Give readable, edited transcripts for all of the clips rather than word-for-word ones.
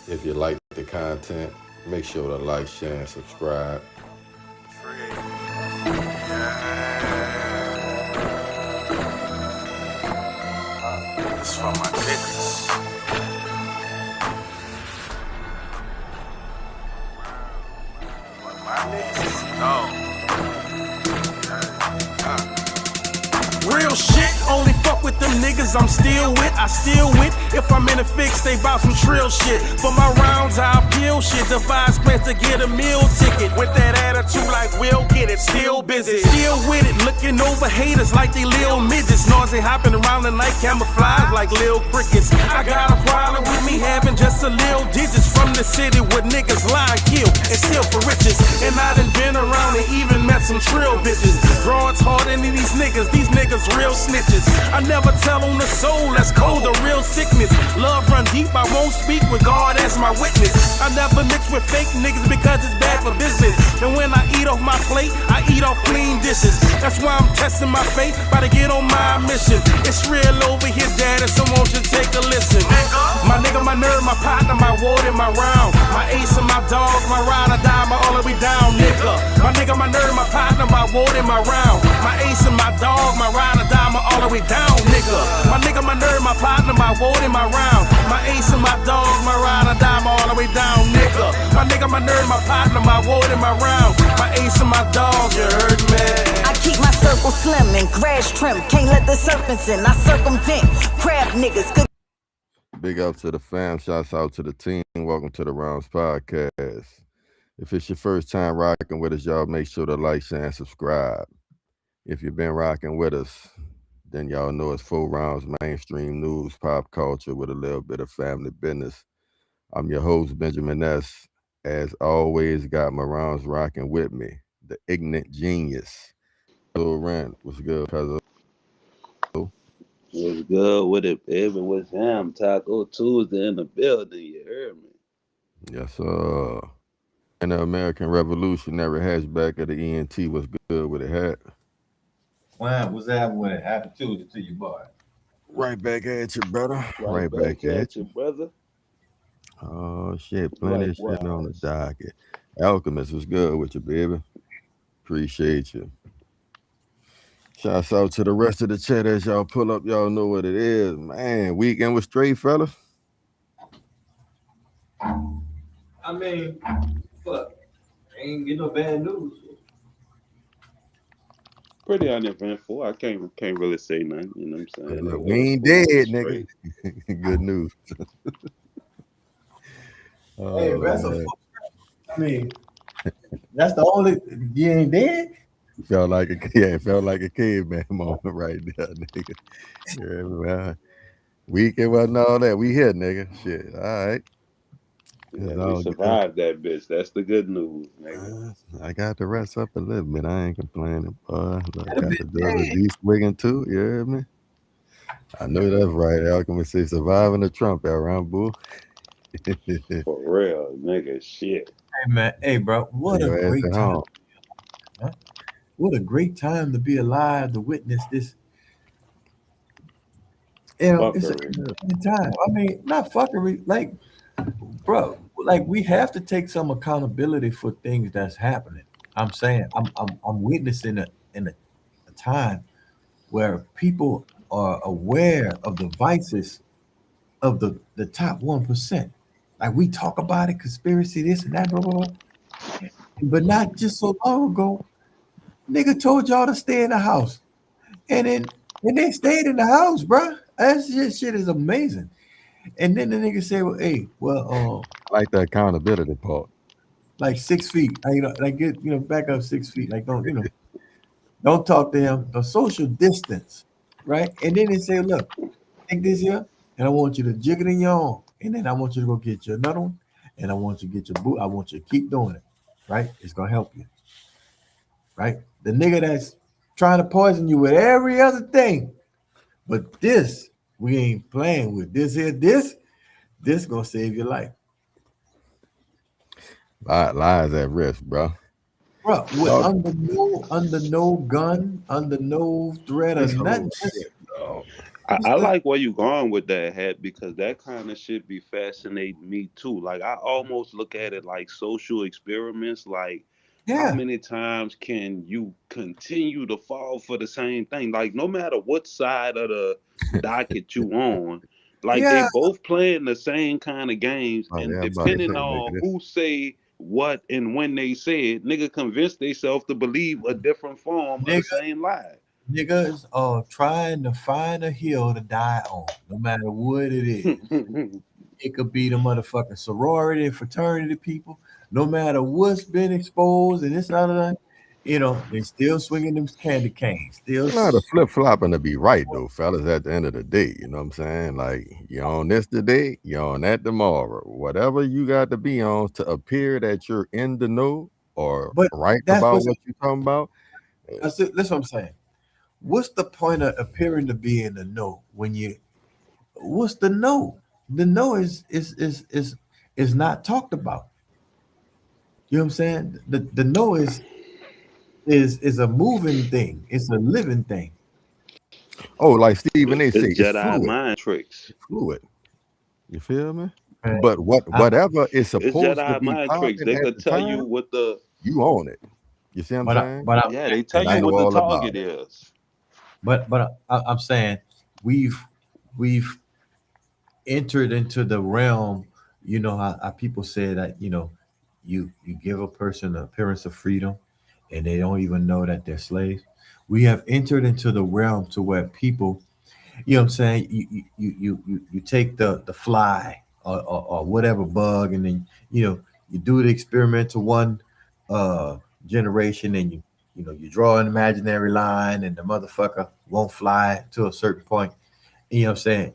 If you like the content, make sure to like, share, and subscribe. It's for my niggas. My niggas is real shit, only fuck with them niggas I'm still with, I still with. If I'm in a fix, they bout some trill shit. For my rounds, I'll peel shit. Devise plans to get a meal ticket. With that attitude like we'll get it, still busy. Still with it, looking over haters like they lil midgets. Nausea hopping around the night, camouflage like lil crickets. I got a problem with me having just a lil digits. From the city where niggas lie, kill, and steal for riches. And I done been around and even met some trill bitches. Broads harder than these niggas real snitches. I never tell on the soul, that's cold, the real sickness. Love run deep, I won't speak with God as my witness. I never mix with fake niggas because it's bad for business. And when I eat off my plate, I eat off clean dishes. That's why I'm testing my faith, about to get on my mission. It's real over here, daddy, so won't you take a listen. My nigga, my nerd, my partner, my ward, and my round. My ace and my dog, my ride or die, my all the way down, nigga. My nigga, my nerd, my partner, my ward, and my round. My ace and my dog, my ride or die, my all the way down, nigga. My nigga, my nerd, my partner, my ward, and my round. My ace and my dog, my ride or die, my all the way down, nigga. My nigga, my nerd, my partner, my ward, and my round. My ace and my dog, you heard me. I keep my circle slim and grass trim. Can't let the serpents in. I circumvent crab niggas. Big up to the fam. Shouts out to the team. Welcome to the Rounds Podcast. If it's your first time rocking with us, y'all make sure to like, share, and subscribe. If you've been rocking with us, then y'all know it's 4 rounds, mainstream news, pop culture with a little bit of family business. I'm your host, Benjamin S. As always, got my rounds rocking with me, the ignorant genius. Hello, Rand. What's good, cousin? What's good with it, baby? What's him? Taco Tuesday in the building, you heard me? Yes, sir. And the American Revolutionary hatchback of the ENT was good with it hat. Wow, what's that with it? Happy Tuesday to you, boy. Right back at you, brother. Right back at you, brother. Oh, shit. Plenty of shit on the docket. Alchemist was good with you, baby. Appreciate you. Shouts out to the rest of the chat as y'all pull up. Y'all know what it is. Man, weekend was straight, fellas. I mean, fuck. Ain't get no bad news. Pretty uneventful. I can't really say nothing, you know what I'm saying? Look, we ain't dead, nigga. Good news. Hey, that's I mean, that's the only, you ain't dead? Felt like a caveman moment right there, nigga. Yeah, well, weekend wasn't all that. We here, nigga. Shit, all right. Yeah, we survived that bitch. That's the good news, nigga. I got to rest up a little bit. I ain't complaining, boy. I got to do a deep swigging too. You hear me? I know that's right. Alchemist say surviving the Trump era, boo. For real, nigga. Shit. Hey man, hey bro, what a great time. What a great time to be alive to witness this. You know, it's a good time. I mean, not fuckery, like, bro, like we have to take some accountability for things that's happening. I'm saying I'm witnessing in a time where people are aware of the vices of the top 1%. Like we talk about it, conspiracy, this and that, blah, blah, blah. But not just so long ago, nigga told y'all to stay in the house. And they stayed in the house, bro. That shit is amazing. And then the nigga say, well, hey, well, I like the accountability part. Like 6 feet. Like get, back up 6 feet. Like don't talk to him. The social distance, right? And then they say, look, take this here, and I want you to jig it in your arm. And then I want you to go get your another one, and I want you to get your boot. I want you to keep doing it, right? It's gonna help you, right? The nigga that's trying to poison you with every other thing, but this we ain't playing with. This gonna save your life. Lies at risk, bro. Bro, under no gun, under no threat of nothing. I like where you going with that, hat, because that kind of shit be fascinating me too. Like I almost look at it like social experiments. Like how Yeah, many times can you continue to fall for the same thing? Like no matter what side of the docket you on, like they yeah. both playing the same kind of games, Oh and yeah, I'm about to say, depending nigga, on this who say what and when they say it, nigga convince themselves to believe a different form of the Nigga, same lie. niggas are trying to find a hill to die on, no matter what it is. It could be the motherfucking sorority and fraternity people. No matter what's been exposed and this and that, they still swinging them candy canes. Still, you know the flip flopping to be right though, fellas. At the end of the day, you know what I'm saying? Like you're on this today, you're on that tomorrow. Whatever you got to be on to appear that you're in the know or but right that's about what what you're talking about. that's what I'm saying. What's the point of appearing to be in the know when you? What's the know? The know is not talked about. You know what I'm saying? The know is a moving thing. It's a living thing. Oh, like Stephen A. It's say, it's Jedi fluid. mind tricks. It's fluid. You feel me? Right? But I, whatever is It's supposed to Jedi be mind tricks. popping They at could the tell you time, what the you own it. You see what I'm saying? but yeah, they tell And you I I know what the all about target it. is. I'm saying we've entered into the realm. You know how people say that you give a person an appearance of freedom, and they don't even know that they're slaves. We have entered into the realm to where people, you know what I'm saying, you take the fly or whatever bug, and then you do the experiment to one uh generation, and you draw an imaginary line, and the motherfucker won't fly to a certain point. You know what I'm saying?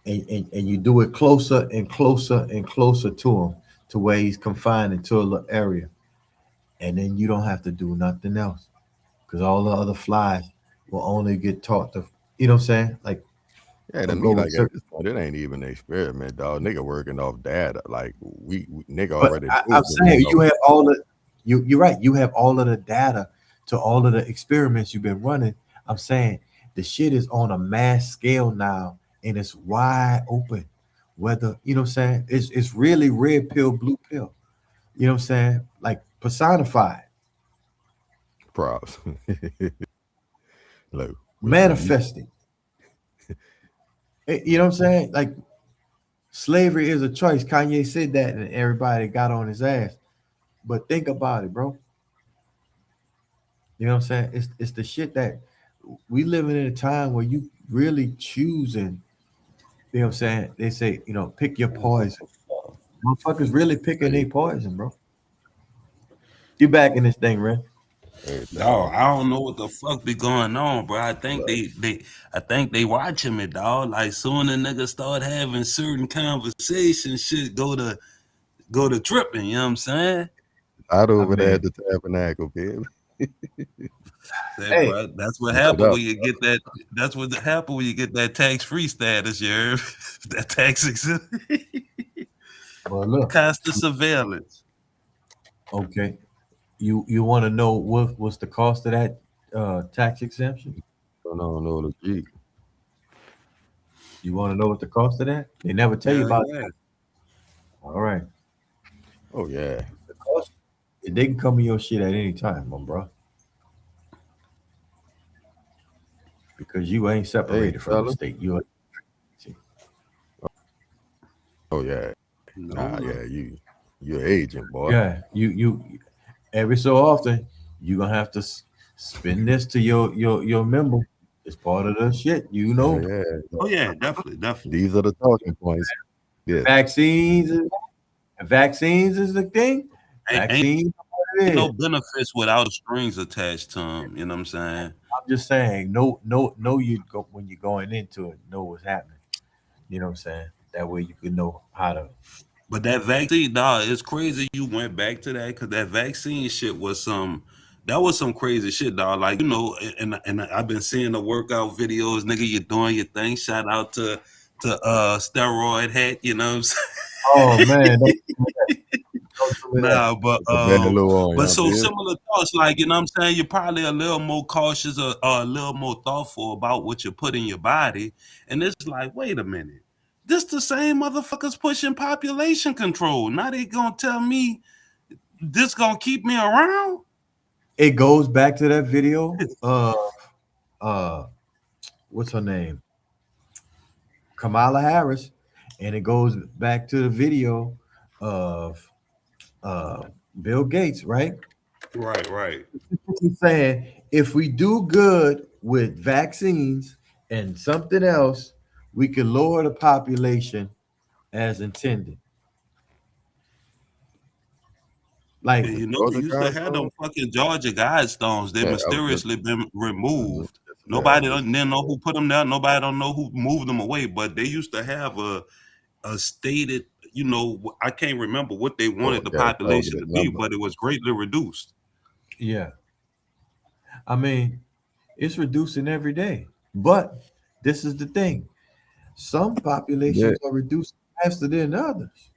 And you do it closer and closer and closer to him, to where he's confined into a little area, and then you don't have to do nothing else, because all the other flies will only get taught to, you know what I'm saying, like Yeah, to go me, with like at certain. this point, it ain't even an experiment, dog. Nigga working off data. Like we nigga But already I'm know what we saying know. you have all the you're right. You have all of the data to all of the experiments you've been running. I'm saying the shit is on a mass scale now, and it's wide open. Whether you know what I'm saying, it's really red pill, blue pill. You know what I'm saying? Like personified, Props. Look, when you manifesting. You know what I'm saying? Like slavery is a choice. Kanye said that, and everybody got on his ass. But think about it, bro. You know what I'm saying? It's the shit that we living in a time where you really choosing. You know what I'm saying? They say, pick your poison. Motherfuckers really picking their poison, bro. You back in this thing, Ren. Dog, everything. I don't know what the fuck be going on, bro. I think Look, they watching me, dog. Like soon the niggas start having certain conversations, shit go to tripping. You know what I'm saying? out I over there at mean, the tabernacle, baby. Say, hey, bro, that's what What happened up? when you get that. That's what happen when you get that tax free status. You heard? That tax exempt, well, look, constant surveillance. okay. You want to know what's the cost of that tax exemption? No, the G. You want to know what the cost of that? They never tell you Hell about yeah. that. All right, Oh yeah. the cost. They can come in your shit at any time, my bro, because you ain't Hey, separated from the fella. state. You, Oh yeah. No, Nah, no. yeah, you're agent, boy. yeah, you every so often you gonna have to spend this to your member. It's part of the shit, Yeah, yeah. Oh yeah, definitely, definitely. These are the talking points. Yes. Vaccines. Vaccines is the thing. Ain't Vaccines, are what it is. no benefits without strings attached to them. You know what I'm saying? I'm just saying, no, you go when you're going into it, know what's happening. You know what I'm saying? That way you can know how to. But that vaccine, dog, it's crazy you went back to that because that vaccine shit was some crazy shit, dog. Like and I've been seeing the workout videos, nigga. You doing your thing. Shout out to steroid hat. You know what I'm saying? Oh man, don't, Nah, but It's a bad little on, but y'all so feel? similar thoughts, like you know what I'm saying. You're probably a little more cautious or a little more thoughtful about what you put in your body, and it's like, wait a minute, this the same motherfuckers pushing population control. Now they gonna tell me this gonna keep me around? It goes back to that video. What's her name? Kamala Harris, and it goes back to the video of Bill Gates, right? Right. He's saying if we do good with vaccines and something else, we can lower the population as intended. Like, And you know, they Georgia used to guys have them on? fucking Georgia Guidestones. They Yeah, I was just, mysteriously been removed. yeah, Nobody don't didn't know who put them there. Nobody don't know who moved them away. But they used to have a stated, you know, I can't remember what they oh, wanted the yeah, population to targeted be, number. but it was greatly reduced. yeah, I mean, it's reducing every day. But this is the thing: some Yeah, populations are reducing faster than others.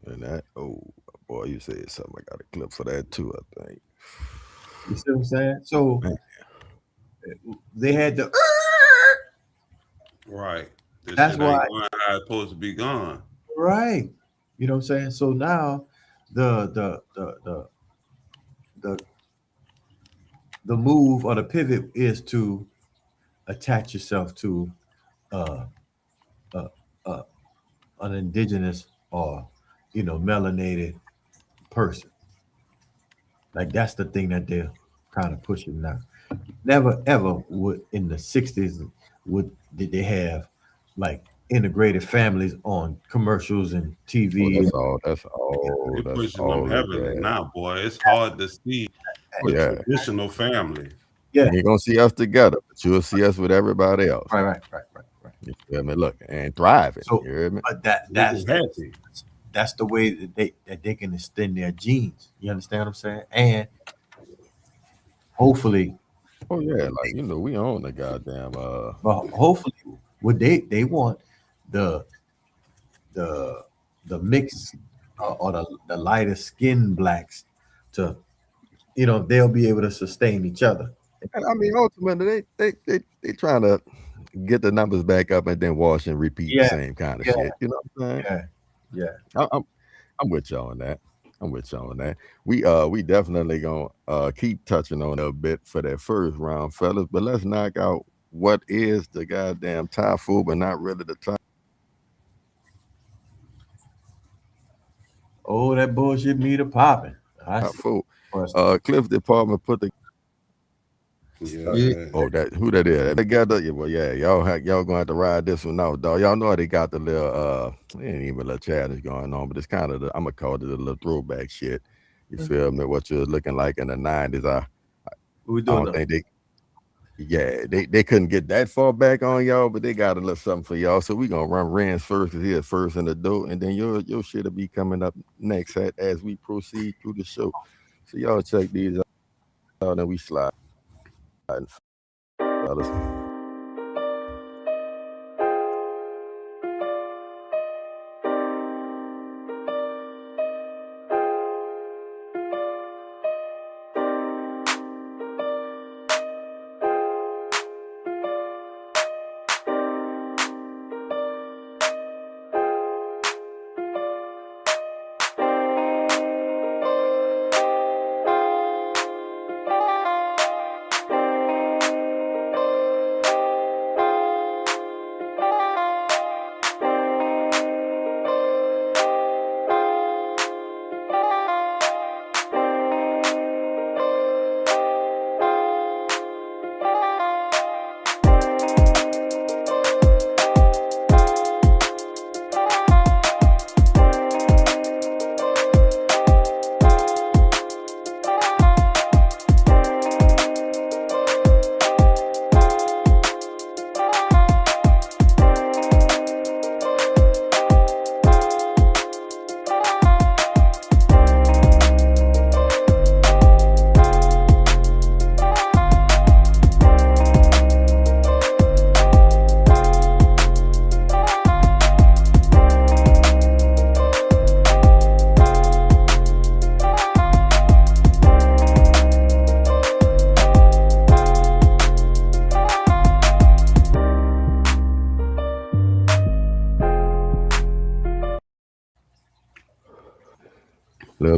and that, oh, boy, you said something. I got a clip for that too, I think. You see what I'm saying? So Man, they had to. Right. This That's shit ain't why, going how it's supposed to be gone. right? You know what I'm saying? So now the the move or the pivot is to attach yourself to uh, uh, uh, an indigenous or melanated person. Like that's the thing that they're kind of pushing now. Never ever would in the '60s did they have like integrated families on commercials and oh, TV. that's all. That's all. They That's pushing them all it heavily got. now, boy. It's hard to see Oh, a yeah. traditional family. Yeah, You ain't gonna see us together, but you'll see us with everybody else. right. You feel me? Look, and thriving. So, You hear me? but Looking happy. that's the way that they can extend their genes. You understand what I'm saying? And hopefully, Oh yeah, like we own the goddamn but hopefully, what they want the the the mixed or the lighter skin blacks to they'll be able to sustain each other. and I mean ultimately they trying to get the numbers back up and then wash and repeat the Yeah, same kind of yeah, shit. You know what I'm saying? yeah. I'm with you on that. I'm with you on that. We definitely gonna keep touching on it a bit for that first round, fellas. But let's knock out what is the goddamn Thai food, but not really the Thai Oh, that bullshit meter popping. I see. food. Cliff Department put the Yeah. that who that is together. Yeah, well, yeah, y'all gonna have to ride this one out, dog. Y'all know they got the little it ain't even a little challenge going on, but it's kind of I'm gonna call it a little throwback shit. You feel me? What you're looking like in the '90s. I don't think they couldn't get that far back on y'all, but they got a little something for y'all. So we gonna run Ren's first because he's first in the door, and then your shit'll be coming up next as we proceed through the show. So y'all check these out and we slide, fellas.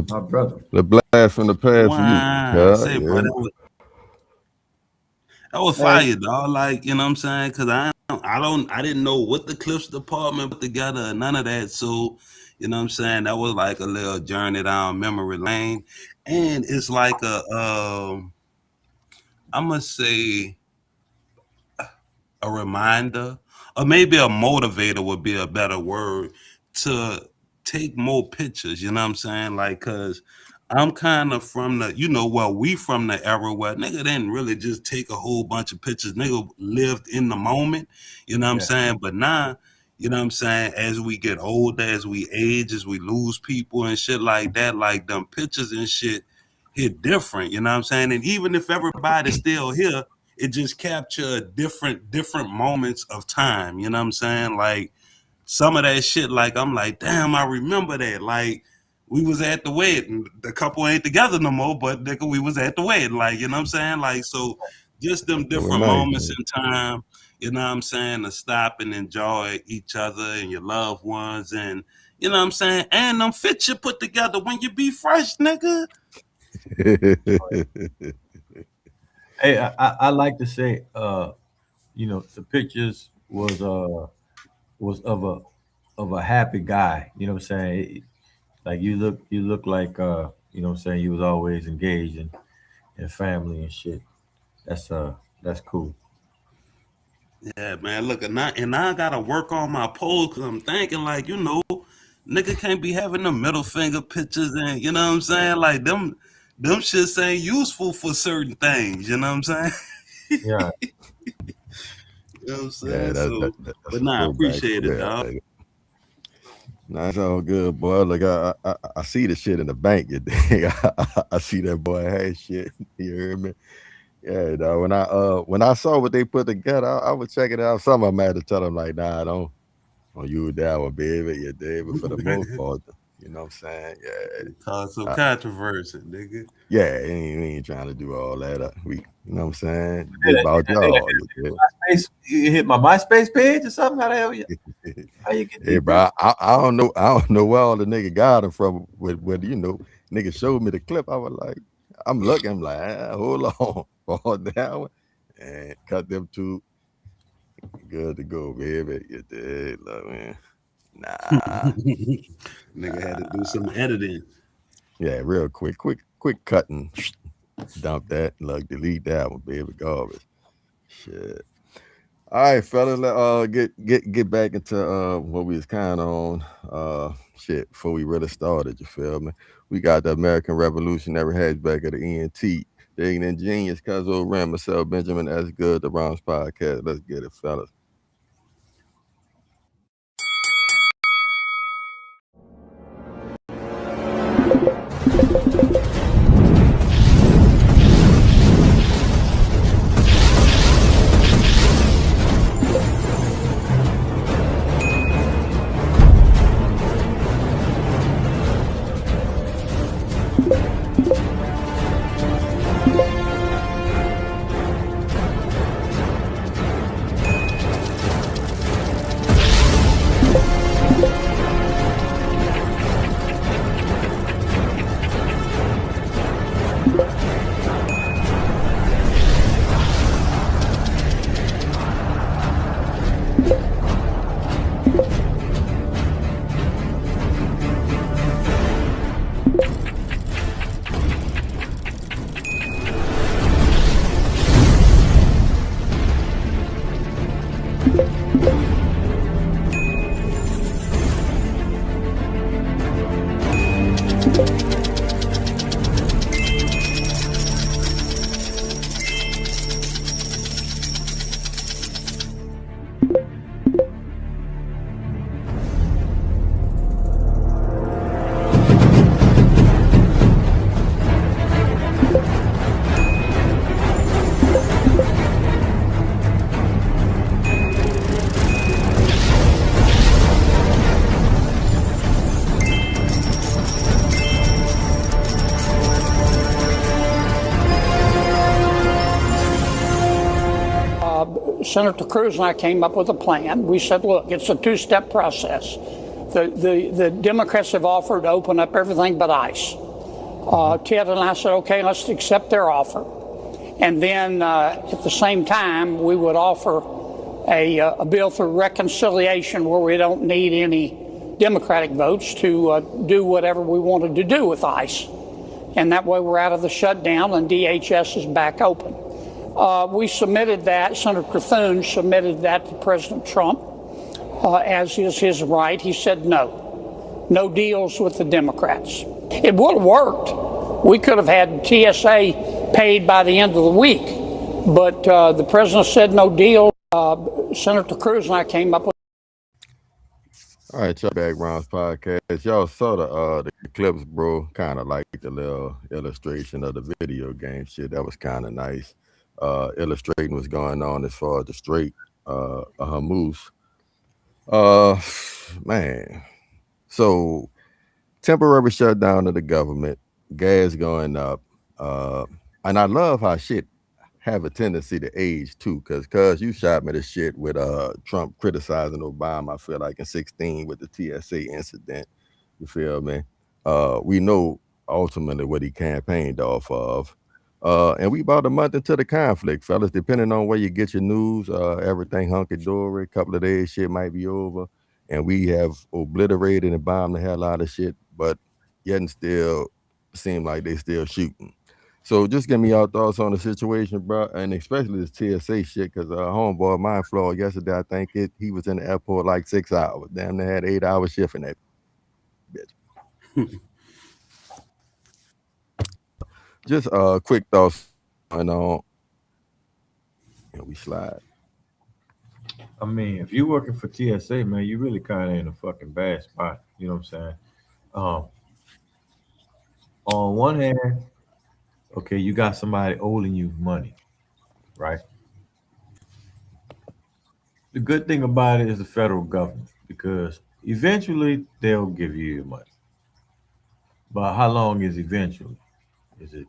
My brother. The blast from the past for you. Wow, Yeah, say, bro, yeah. that was Hey, fire, dog. Like, you know what I'm saying? Cause I didn't know what the clips department put together, none of that. So, you know what I'm saying? That was like a little journey down memory lane. And it's like I must say a reminder, or maybe a motivator would be a better word, to take more pictures. You know what I'm saying? Like, cause I'm kind of from the, we from the era where nigga didn't really just take a whole bunch of pictures. Nigga lived in the moment. You know what I'm yeah, saying? But now, you know what I'm saying? As we get older, as we age, as we lose people and shit like that, like them pictures and shit hit different. You know what I'm saying? And even if everybody's still here, it just capture different moments of time. You know what I'm saying? Like some of that shit, like I'm like, damn, I remember that. Like we was at the wedding. The couple ain't together no more, but nigga, we was at the wedding. Like, you know what I'm saying? Like, so just them It different reminds moments me. in time, you know what I'm saying, to stop and enjoy each other and your loved ones, and you know what I'm saying, and them fits you put together when you be fresh, nigga. hey, I like to say, the pictures was of a happy guy. You know what I'm saying? Like you look like what I'm saying, you was always engaged in family and shit. That's that's cool. Yeah, man. Look, and I gotta work on my pose because I'm thinking like, nigga can't be having the middle finger pictures and you know what I'm saying? Like them shits ain't useful for certain things, you know what I'm saying? Yeah. You know what I'm Yeah, saying? So that's but a nah, I throwback for appreciate it, real. dog. Like, nah, it's all good, boy. Look, I see the shit in the bank. You dig? I see that boy had shit. You hear me? Yeah, dog. When I saw what they put together, I was checking it out. Some of them had to tell them like, nah, don't use that one, baby. You dig? But for the most part, you know what I'm saying? Cause some I, controversy, nigga. yeah, we ain't trying to do all that. You know what I'm saying? This Hey, about y'all. You MySpace, you hit my MySpace page or something? How the hell dig? how you get Hey, these bro, pictures? I don't know where all the nigga got him from. With nigga showed me the clip. I was like, I'm looking. I'm like, hold on, fall down, and cut them two. Good to go, baby. You did, look, man. Nah, Nigga had to do some editing. yeah, real quick cutting. Dump that. Look, delete that one, baby. Garbage. Shit. All right, fellas, get back into what we was kind of on shit before we really started. You feel me? We got the American Revolutionary hatchback of the ENT, the ignorant genius, Cuzzo Ram, myself, Benjamin. That's good. The Browns podcast. Let's get it, fellas. Senator Cruz and I came up with a plan. We said, look, it's a two-step process. The Democrats have offered to open up everything but ICE. Ted and I said, okay, let's accept their offer. And then at the same time, we would offer a bill for reconciliation where we don't need any Democratic votes to do whatever we wanted to do with ICE. And that way we're out of the shutdown and DHS is back open. We submitted that, Senator Cthulhu submitted that to President Trump, as is his right. He said no deals with the Democrats. It would have worked. We could have had TSA paid by the end of the week, but the president said no deal. Senator Cruz and I came up with. All right, y'all, Backgrounds Podcast. Y'all saw the clips, bro. Kind of like the little illustration of the video game shit. That was kind of nice. Illustrating what's going on as far as the Strait of Hormuz. Man. So, temporary shutdown of the government, gas going up. And I love how shit have a tendency to age too, cause you shot me the shit with Trump criticizing Obama, I feel like in 2016 with the TSA incident. You feel me? We know ultimately what he campaigned off of. And we about a month into the conflict, fellas. Depending on where you get your news, everything hunky-dory, a couple of days shit might be over. And we have obliterated and bombed the hell out of shit, but yet and still seem like they still shooting. So just give me your thoughts on the situation, bro, and especially this TSA shit, because homeboy mine flew yesterday. I think he was in the airport like 6 hours. Damn, they had 8-hour shift in that bitch. Just quick thoughts on we slide. I mean, if you're working for TSA, man, you really kind of in a fucking bad spot. You know what I'm saying? On one hand, okay, you got somebody owing you money, right? The good thing about it is the federal government, because eventually they'll give you your money. But how long is eventually? Is it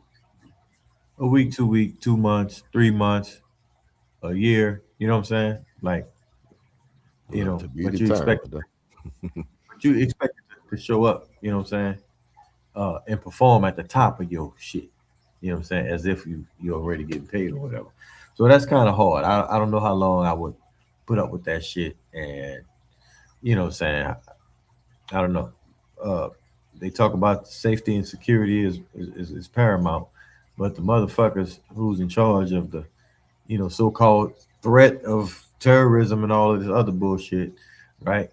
a week, 2 weeks, 2 months, 3 months, a year? You know what I'm saying? Like, you know, but you expect it to show up, you know what I'm saying? And perform at the top of your shit. You know what I'm saying? As if you already getting paid or whatever. So that's kind of hard. I don't know how long I would put up with that shit. And you know what I'm saying? I don't know. They talk about safety and security is paramount, but the motherfuckers who's in charge of the, you know, so-called threat of terrorism and all of this other bullshit, right?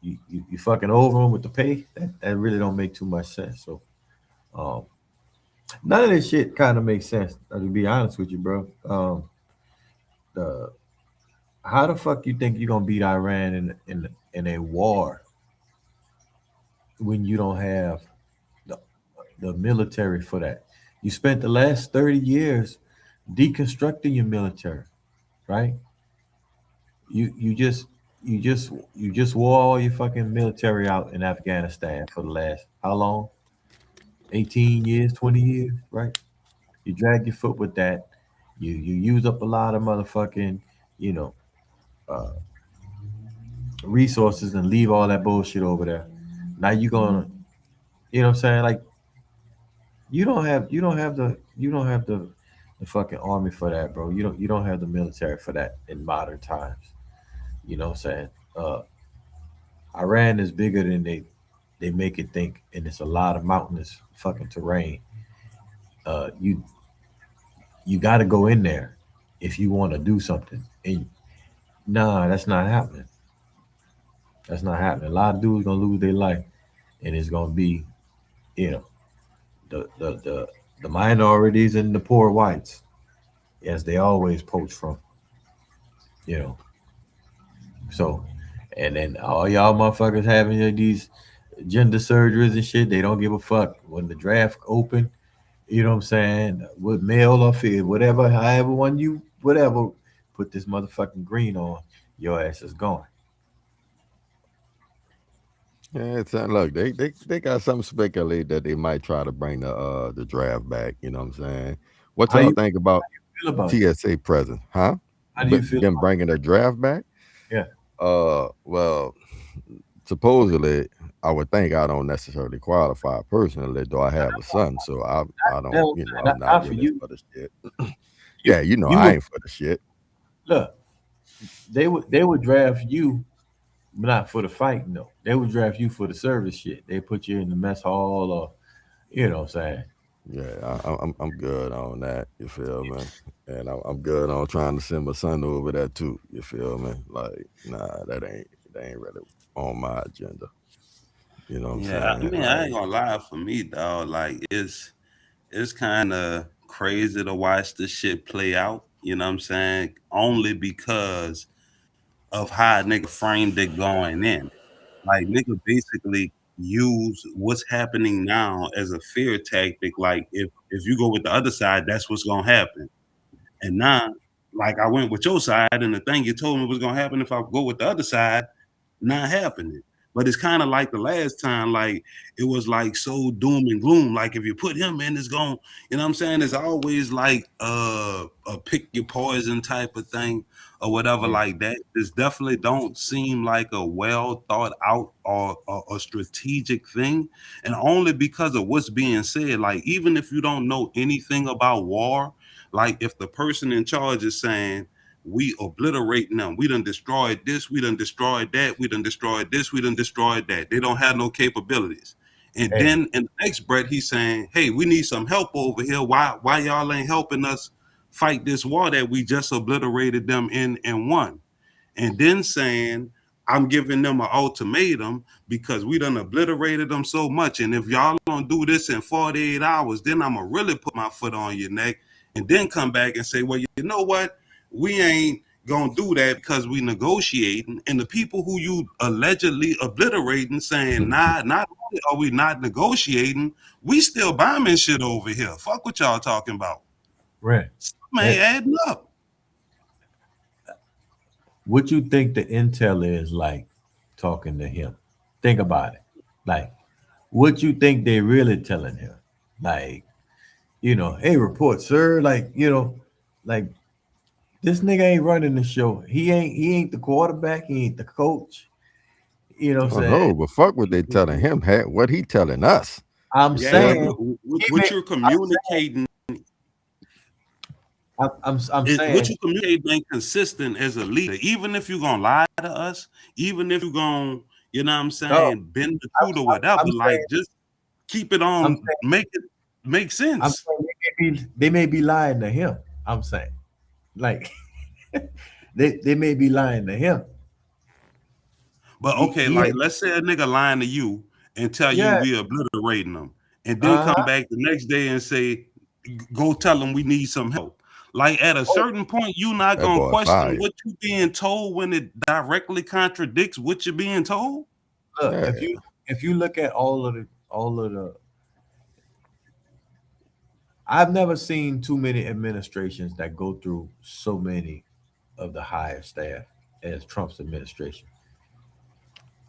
You fucking over them with the pay. That really don't make too much sense. So, none of this shit kind of makes sense. To be honest with you, bro. How the fuck you think you're gonna beat Iran in a war when you don't have the military for that? You spent the last 30 years deconstructing your military, right? You just wore all your fucking military out in Afghanistan for the last how long? 18 years, 20 years, right? You drag your foot with that. You use up a lot of motherfucking, you know, resources and leave all that bullshit over there. Now you gonna, you know what I'm saying? Like you don't have the fucking army for that, bro. You don't have the military for that in modern times. You know what I'm saying? Iran is bigger than they make it think, and it's a lot of mountainous fucking terrain. You got to go in there if you want to do something. And nah, that's not happening. That's not happening. A lot of dudes gonna lose their life, and it's gonna be, you know, the minorities and the poor whites, as they always poach from. You know, so, and then all y'all motherfuckers having these gender surgeries and shit, they don't give a fuck when the draft open. You know what I'm saying? With male or female, whatever, however one you whatever, put this motherfucking green on, your ass is gone. Yeah, it's look, they got some speculate that they might try to bring the draft back. You know what I'm saying? What How y'all you think about feel about it? TSA presence? Huh? How do you feel Them about bringing the draft back? it? Yeah. Well, supposedly, I would think I don't necessarily qualify personally, though I have a son, so I don't, That's what I'm saying. I'm not Not for really you. for the shit. You Yeah, you I would ain't for the shit. look. They would draft you not for the fight. No, they would draft you for the service shit. They put you in the mess hall, or what I'm saying. Yeah, I'm good on that. You feel me? And I'm good on trying to send my son over there too. You feel me? Like, nah, that ain't really on my agenda. You know what I'm Yeah, I saying? mean, I Like, ain't gonna lie. For me, dog, like it's kind of crazy to watch this shit play out. You know what I'm saying? Only because of how a nigga framed it going in. Like nigga basically use what's happening now as a fear tactic. Like if you go with the other side, that's what's gonna happen. And now, like I went with your side, and the thing you told me was gonna happen if I go with the other side, not happening. But it's kind of like the last time, like it was like so doom and gloom. Like if you put him in, it's going, you know what I'm saying? It's always like a pick your poison type of thing or whatever Yeah. like that. This definitely don't seem like a well thought out or a strategic thing. And only because of what's being said. Like even if you don't know anything about war, like if the person in charge is saying, we obliterating them. We done destroyed this. We done destroyed that. We done destroyed this. We done destroyed that. They don't have no capabilities. And Hey, then in the next breath, he's saying, "Hey, we need some help over here. Why y'all ain't helping us fight this war that we just obliterated them in and won?" And then saying, "I'm giving them an ultimatum because we done obliterated them so much. And if y'all don't do this in 48 hours, then I'm gonna really put my foot on your neck." And then come back and say, "Well, you know what? We ain't gonna do that because we negotiating." And the people who you allegedly obliterating saying, "Nah, not only are we not negotiating, we still bombing shit over here. Fuck what y'all talking about." Ren, Something ain't that adding up. what you think the intel is like talking to him? Think about it. Like, what you think they really telling him? Like, hey, report, sir. Like, like this nigga ain't running the show. He ain't the quarterback. He ain't the coach. You know what I I'm don't saying? know, but fuck what they telling him. What he telling us? I'm You Yeah, feel saying me? he what may, you're I'm saying communicating I'm is what saying you communicate ain't consistent as a leader. Even if you're gonna lie to us, even if you're gonna, you know what I'm no. saying, bend the I'm, truth or whatever, I'm like saying just keep it I'm on, saying make it make I'm sense. saying they may be lying to him. I'm saying like they may be lying to him. But okay, He like let's say a nigga lying to you and tell you yeah. we obliterating them, and then Uh come huh. back the next day and say, go tell them we need some help. Like at a Oh, certain point, you not That gonna boy question fire. what you being told when it directly contradicts what you're being told. look, Yeah. if you look at all of the I've never seen too many administrations that go through so many of the higher staff as Trump's administration.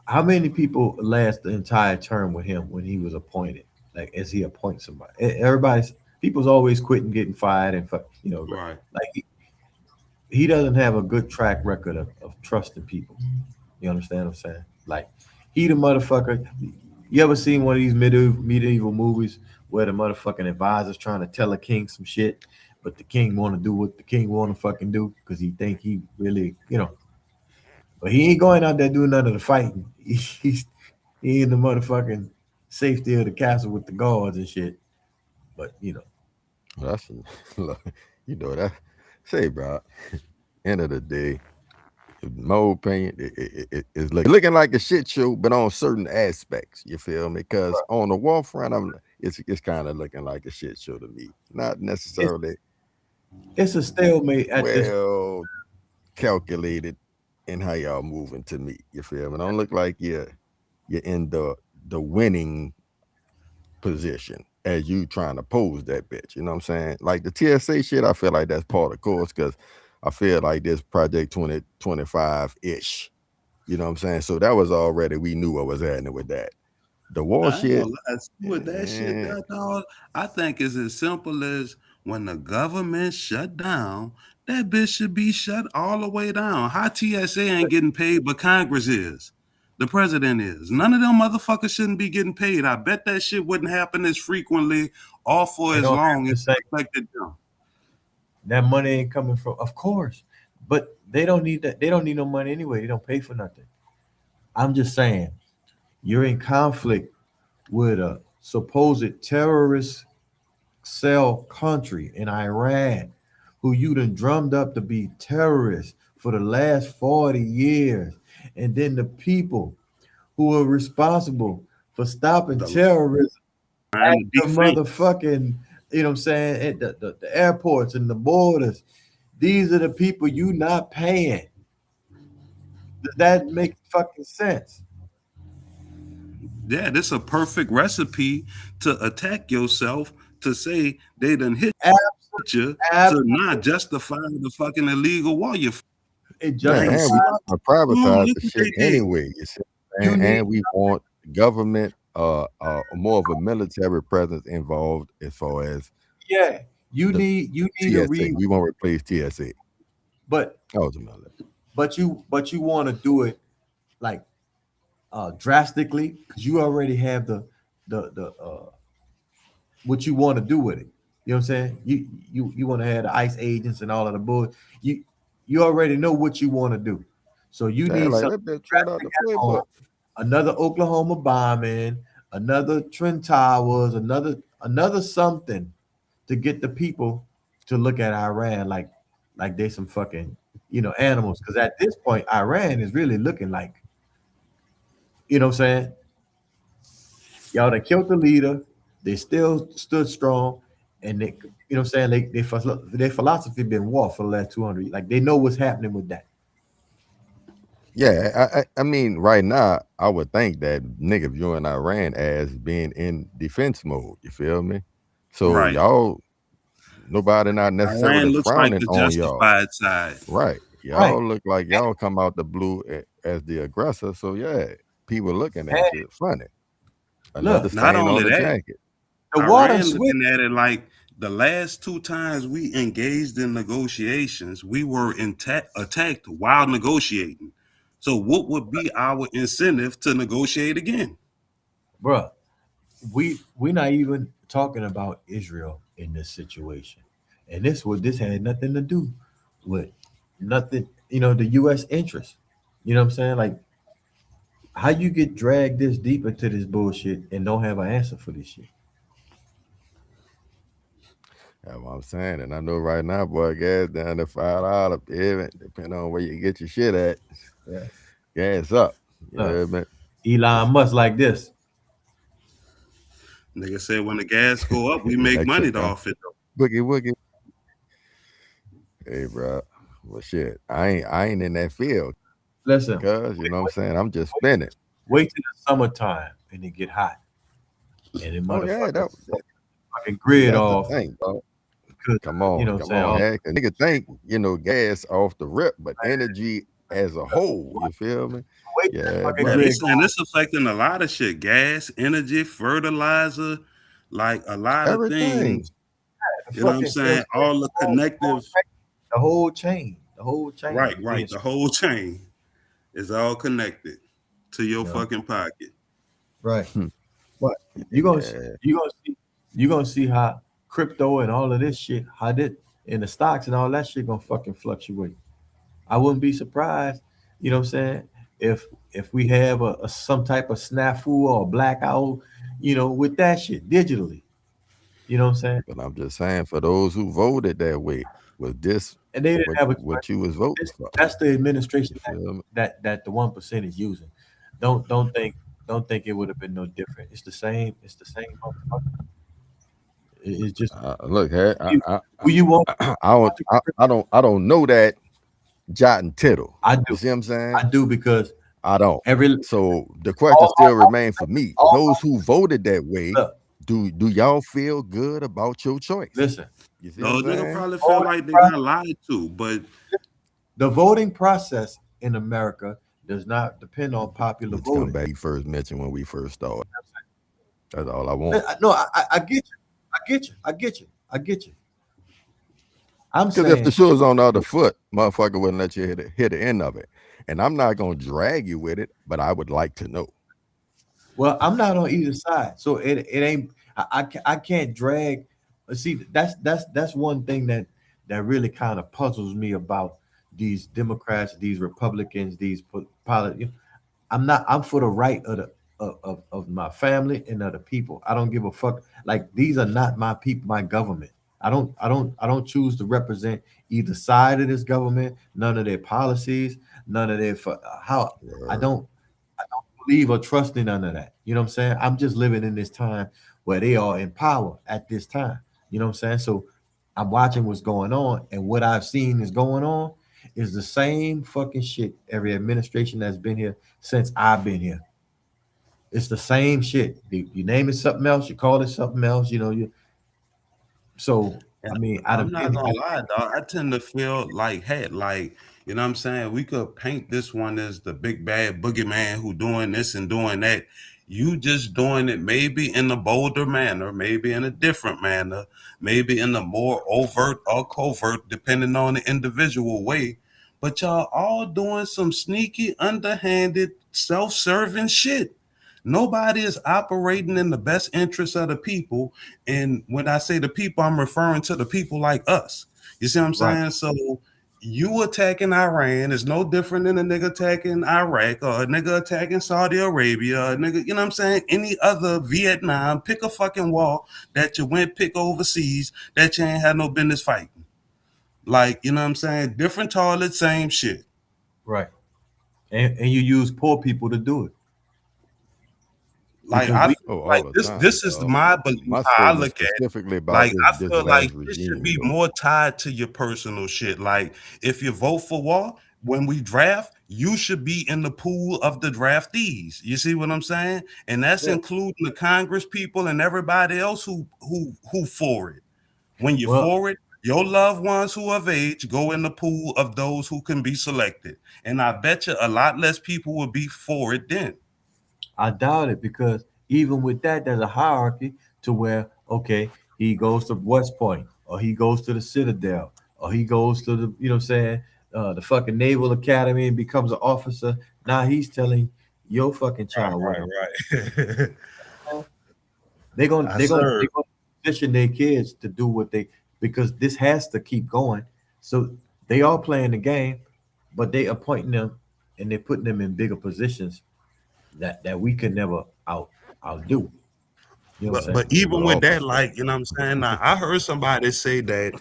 How many people last the entire term with him when he was appointed? Like as he appoints somebody, everybody's people's always quitting, getting fired, and Right. like he doesn't have a good track record of trusting people. You understand what I'm saying? Like he the motherfucker. You ever seen one of these medieval movies where the motherfucking advisor's trying to tell a king some shit, but the king want to do what the king want to fucking do because he think he really, but he ain't going out there doing none of the fighting. He in the motherfucking safety of the castle with the guards and shit. But That's look, that. Say, bro. End of the day, in my opinion, it's looking like a shit show, but on certain aspects. You feel me? Because on the war front, it's kind of looking like a shit show to me. Not it's necessarily it's a stalemate at this. well calculated in how y'all moving to me. You feel me? Don't look like you're in the winning position as you trying to pose that bitch. You know what I'm saying? Like the TSA shit, I feel like that's part of the course because I feel like this Project 2025 ish. You know what I'm saying? So that was already, we knew what was happening with that. The war I ain't shit, gonna lie. See with that shit, eh, there, dog. I think it's as simple as when the government shut down, that bitch should be shut all the way down. How TSA ain't getting paid, but Congress is. The president is. None of them motherfuckers shouldn't be getting paid. I bet that shit wouldn't happen as frequently or for They as don't have long to as say it affected them. that money ain't coming from, of course, but they don't need that. They don't need no money anyway. They don't pay for nothing. I'm just saying, you're in conflict with a supposed terrorist cell country in Iran, who you done drummed up to be terrorists for the last 40 years. And then the people who are responsible for stopping The terrorism line at of the defense. motherfucking, you know what I'm saying, at the airports and the borders. These are the people you not paying. That makes fucking sense. Yeah, this is a perfect recipe to attack yourself, to say they done hit you, to Absolutely. not justify the fucking illegal war. It Yeah, Man, and we justifies want to privatize look the what shit they did. anyway. You see, you need. and we want government, more of a military presence involved as far as Yeah, you the need to TSA. read, We won't replace TSA but ultimately. you want to do it like drastically, because you already have the what you want to do with it. You know what I'm saying? You want to have the ICE agents and all of the bull. You already know what you want to do. So you Yeah, need like something that bitch right out drastic the at home. playbook. Another Oklahoma bombing, another Twin Towers, another something to get the people to look at Iran like they some fucking animals. Because at this point, Iran is really looking like, you know what I'm saying? Y'all that killed the leader, they still stood strong, and they, you know what I'm saying? Their philosophy been war for the last 200 years. Like they know what's happening with that. Yeah, I mean, right now, I would think that niggas viewing Iran as being in defense mode. You feel me? So Right. y'all, nobody not Iran necessarily looks like frowning the on y'all. justified side. Right. Right. Y'all look like y'all come out the blue as the aggressor. So yeah, people looking And at you funny. Another look, Not stain on only the that, jacket. the water Iran switch, looking at it like the last two times we engaged in negotiations, we were attacked while negotiating. So what would be our incentive to negotiate again? bruh. We're not even talking about Israel in this situation. And this had nothing to do with nothing, the US interest. You know what I'm saying? Like how you get dragged this deep into this bullshit and don't have an answer for this shit. That's what I'm saying. And I know right now, boy, gas down to $5, even depending on where you get your shit at. Yeah. Gas up. You Look, know what I mean? Elon Musk like this. Nigga said when the gas go up, we make money Electric, off it. boogie woogie. Hey, bro. Well, shit, I ain't in that field, Listen, cuz you know what I'm saying. I'm just spinning. wait till the summertime and it get hot. And the Oh yeah, motherfuckers fucking grid that's the off thing, bro. because Come on, what I'm come saying? on, heck. A nigga think gas off the rip, but energy as a whole, you feel me? Wait till the Yeah, fucking Yeah, buddy. they grid saying this affecting a lot of shit. Gas, energy, fertilizer, like a lot of Everything. things. the You know what I'm fucking saying? All the connective. the whole chain. The whole chain. Right, is right. being The whole chain is all connected to your you know? fucking pocket. Right. Hmm. But Yeah. you gonna see how crypto and all of this shit, how did and the stocks and all that shit gonna fucking fluctuate. I wouldn't be surprised, you know what I'm saying, if we have a some type of snafu or a blackout, with that shit digitally. You know what I'm saying? But I'm just saying, for those who voted that way, was this And they didn't have a what you was voting for? that's the You administration feel me? that the 1% is using. Don't think it would have been no different. It's the same. It's the same motherfucker. It's just Look, hey, who you want. I don't know that jot and tittle. I You do. see what I'm saying? I do because I don't. every So the question still remains for me. all Those who voted that way, look, do y'all feel good about your choice? listen. You see what I'm Those nigga saying? probably felt like they got lied to, but The voting process in America does not depend on popular Let's come voting. back. You first mentioned when we first started. That's all I want. No, I get you. I get you. I'm Because if saying the shoe was on the other foot, motherfucker wouldn't let you hit the end of it. And I'm not gonna drag you with it, but I would like to know. Well, I'm not on either side, so it ain't. I can't drag. See, that's one thing that really kind of puzzles me about these Democrats, these Republicans, these politics. I'm for the right of the of my family and of the people. I don't give a fuck. Like, these are not my people, my government. I don't choose to represent either side of this government. None of their policies. None of their how. I Word. don't believe or trust in none of that. You know what I'm saying? I'm just living in this time where they are in power at this time. You know what I'm saying? So I'm watching what's going on, and what I've seen is going on is the same fucking shit every administration that's been here since I've been here. It's the same shit. You name it something else, you call it something else, you know. So And I mean, I'd I'm have not been. gonna lie, dog. I tend to feel like, hey, like, you know what I'm saying? We could paint this one as the big bad boogeyman who doing this and doing that. You just doing it maybe in a bolder manner, maybe in a different manner, maybe in a more overt or covert, depending on the individual way. But y'all all doing some sneaky, underhanded, self-serving shit. Nobody is operating in the best interest of the people. And when I say the people, I'm referring to the people like us. You see what I'm Right. saying? So you attacking Iran is no different than a nigga attacking Iraq or a nigga attacking Saudi Arabia, or a nigga, you know what I'm saying? Any other Vietnam, pick a fucking war that you went pick overseas that you ain't had no business fighting. Like, you know what I'm saying? Different toilet, same shit. Right. And you use poor people to do it Like because I we. feel Oh, all like the this time, this is dog. my belief My how I statement look at it. specifically about Like I this feel like last this should regime, be though. more tied to your personal shit. Like if you vote for war, when we draft, you should be in the pool of the draftees. You see what I'm saying? And that's Yeah. including the Congress people and everybody else who for it. When you're Well, for it, your loved ones who of age go in the pool of those who can be selected. And I bet you a lot less people will be for it then. I doubt it, because even with that, there's a hierarchy to where, okay, he goes to West Point, or he goes to the Citadel, or he goes to the, you know what I'm saying, the fucking Naval Academy and becomes an officer. Now he's telling your fucking child what I'm. Right. I They're serve. gonna position their kids to do what they, because this has to keep going. So they are playing the game, but they appointing them and they're putting them in bigger positions that we could never outdo. You know what I'm But saying? even With with all that, perspective. like, you know what I'm saying? Now, I heard somebody say that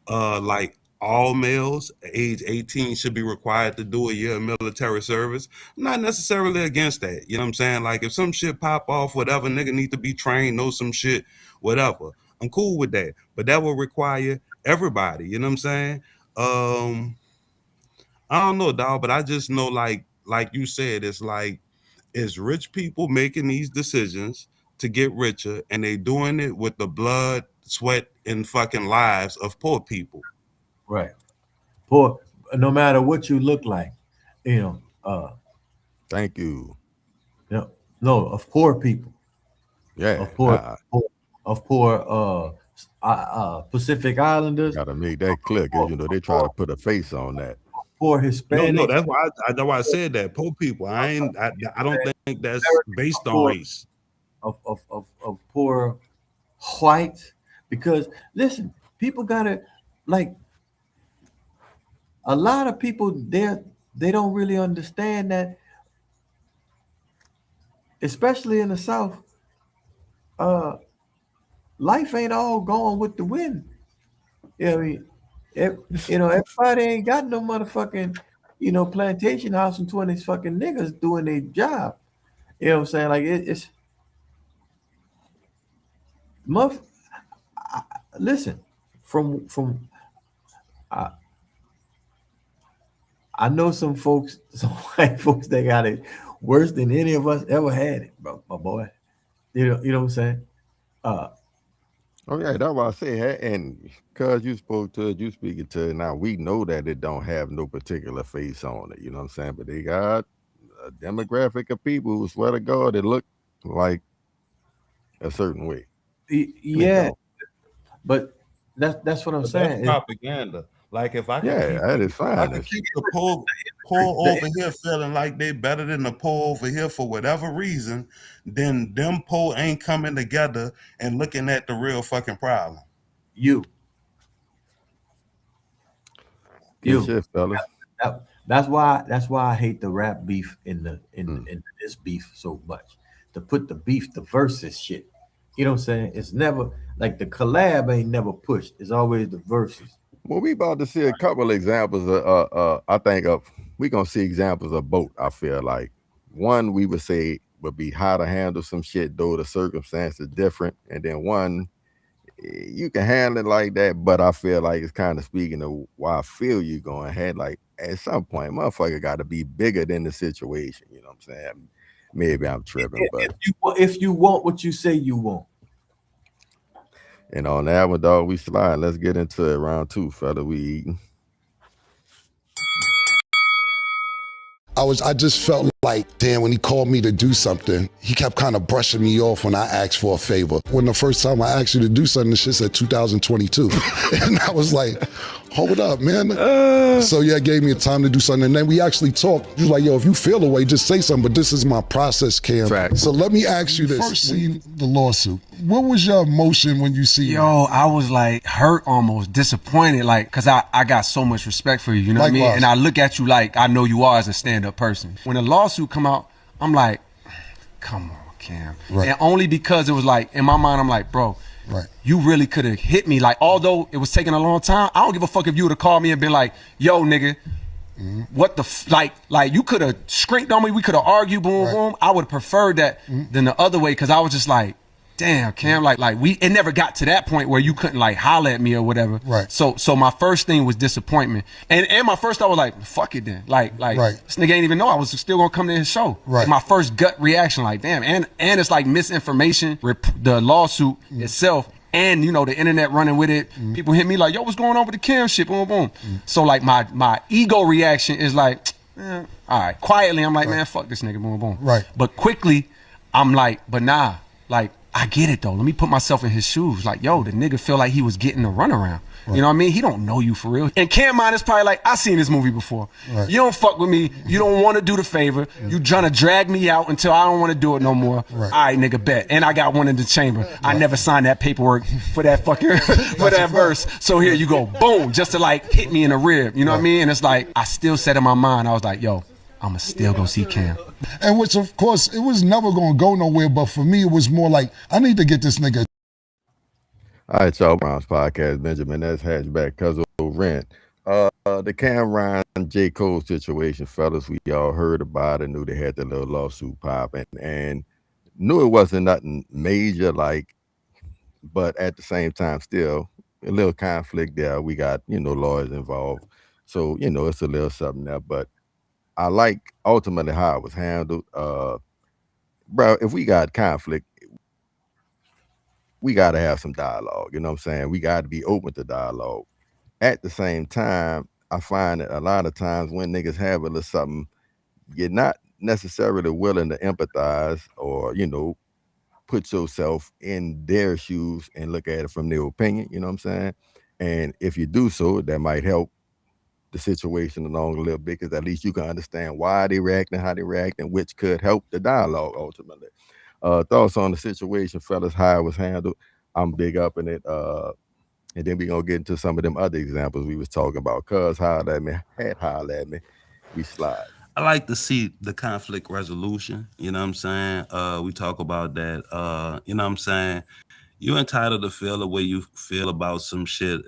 like all males age 18 should be required to do a year of military service. I'm not necessarily against that. You know what I'm saying? Like if some shit pop off, whatever, nigga need to be trained, know some shit, whatever. I'm cool with that. But that will require everybody, you know what I'm saying? Um, I don't know, dog, but I just know like you said, it's like it's rich people making these decisions to get richer, and they doing it with the blood, sweat, and fucking lives of poor people. Right. Poor, no matter what you look like, you know, Thank you. you know, no, of poor people, Yeah, of poor, poor of poor Pacific Islanders, gotta make that clear because they try to put a face on that. poor No, Hispanics, that's why that's why I said that. Poor people. I don't think that's of based on poor race. of poor whites. Because listen, people gotta, like, a lot of people there, they don't really understand that, especially in the South, uh life ain't all going with the wind. You know what I mean? Everybody ain't got no motherfucking, plantation house and 20 fucking niggas doing their job. You know what I'm saying? Like, it's muff. Listen, from I know some folks, some white folks that got it worse than any of us ever had it, bro, my boy. You know what I'm saying? Uh, Oh yeah, that's why I say, and because you spoke to it, you speaking to it now. We know that it don't have no particular face on it. You know what I'm saying? But they got a demographic of people who swear to God it look like a certain way, and it yeah, don't. but that's what I'm But that's saying. propaganda. Like if I could Yeah, keep that is if I fine. could And keep the poor pull over here feeling like they better than the pull over here for whatever reason, then them pull ain't coming together and looking at the real fucking problem. Good shit, fellas. That's why I hate the rap beef in this beef so much. To put the beef, the versus shit. You know what I'm saying? It's never like the collab ain't never pushed. It's always the verses. Well, we about to see a couple examples of I think we gonna see examples of both. I feel like one we would say would be how to handle some shit, though the circumstances different, and then one you can handle it like that, but I feel like it's kind of speaking of why I feel you going ahead. Like at some point, motherfucker got to be bigger than the situation. You know what I'm saying? Maybe I'm tripping, but if you want what you say you want. And on that one, dog, we slide. Let's get into it. Round two, fella. We eating. I just felt like, damn, when he called me to do something, he kept kind of brushing me off when I asked for a favor. When the first time I asked you to do something, the shit said 2022. And I was like, hold up, man. So yeah, it gave me a time to do something. And then we actually talked. He was like, yo, if you feel a way, just say something. But this is my process, Cam. Fact. So let me ask you this. First seen the lawsuit. What was your emotion when you see it? I was like hurt, almost disappointed, like, cause I got so much respect for you, you know what I mean? And I look at you like I know you are as a stand-up person. When the lawsuit come out, I'm like, come on, Cam. Right. And only because it was like, in my mind, I'm like, bro, you really could have hit me. Like, although it was taking a long time, I don't give a fuck if you would have called me and been like, yo, nigga, what the like you could have screamed on me, we could have argued, boom, boom. I would have preferred that than the other way, cause I was just like, damn, Cam, like it never got to that point where you couldn't like holler at me or whatever. Right. So my first thing was disappointment. And my first thought was like, fuck it then. Like this nigga ain't even know I was still gonna come to his show. Right. My first gut reaction, like, damn, and it's like misinformation, the lawsuit itself, and you know, the internet running with it. People hit me like, yo, what's going on with the Cam shit? Boom, boom. So like my ego reaction is like, all right. Quietly, I'm like, man, fuck this nigga, boom, boom. Right. But quickly, I'm like, but nah, like, I get it though. Let me put myself in his shoes. Like, yo, the nigga feel like he was getting a runaround. Right. You know what I mean? He don't know you for real. And Cam Mine is probably like, I seen this movie before. Right. You don't fuck with me. You don't want to do the favor. You trying to drag me out until I don't want to do it no more. Right. All right, nigga, bet. And I got one in the chamber. Right. I never signed that paperwork for that fucking, for that verse. So here you go, boom, just to like hit me in the rib. You know what I mean? And it's like, I still said in my mind, I was like, yo, I'ma still go see Cam. And which, of course, it was never going to go nowhere, but for me, it was more like, I need to get this nigga. All right, y'all. Brown's podcast, Benjamin. That's Hatchback, Cuz Rent. The Cam Ryan J. Cole situation, fellas, we all heard about it, knew they had the little lawsuit popping, and knew it wasn't nothing major, like, but at the same time, still a little conflict there. We got, lawyers involved. So, it's a little something there, but I like ultimately how it was handled. Bro, if we got conflict, we got to have some dialogue. You know what I'm saying? We got to be open to dialogue. At the same time, I find that a lot of times when niggas have a little something, you're not necessarily willing to empathize or, put yourself in their shoes and look at it from their opinion. You know what I'm saying? And if you do so, that might help the situation along a little bit, because at least you can understand why they react and how they react, and which could help the dialogue ultimately. Thoughts on the situation, fellas, how it was handled. I'm big up in it. And then we're gonna get into some of them other examples we was talking about. Cuz hollered at me, hollered at me. We slide. I like to see the conflict resolution. You know what I'm saying? We talk about that. You know what I'm saying? You're entitled to feel the way you feel about some shit.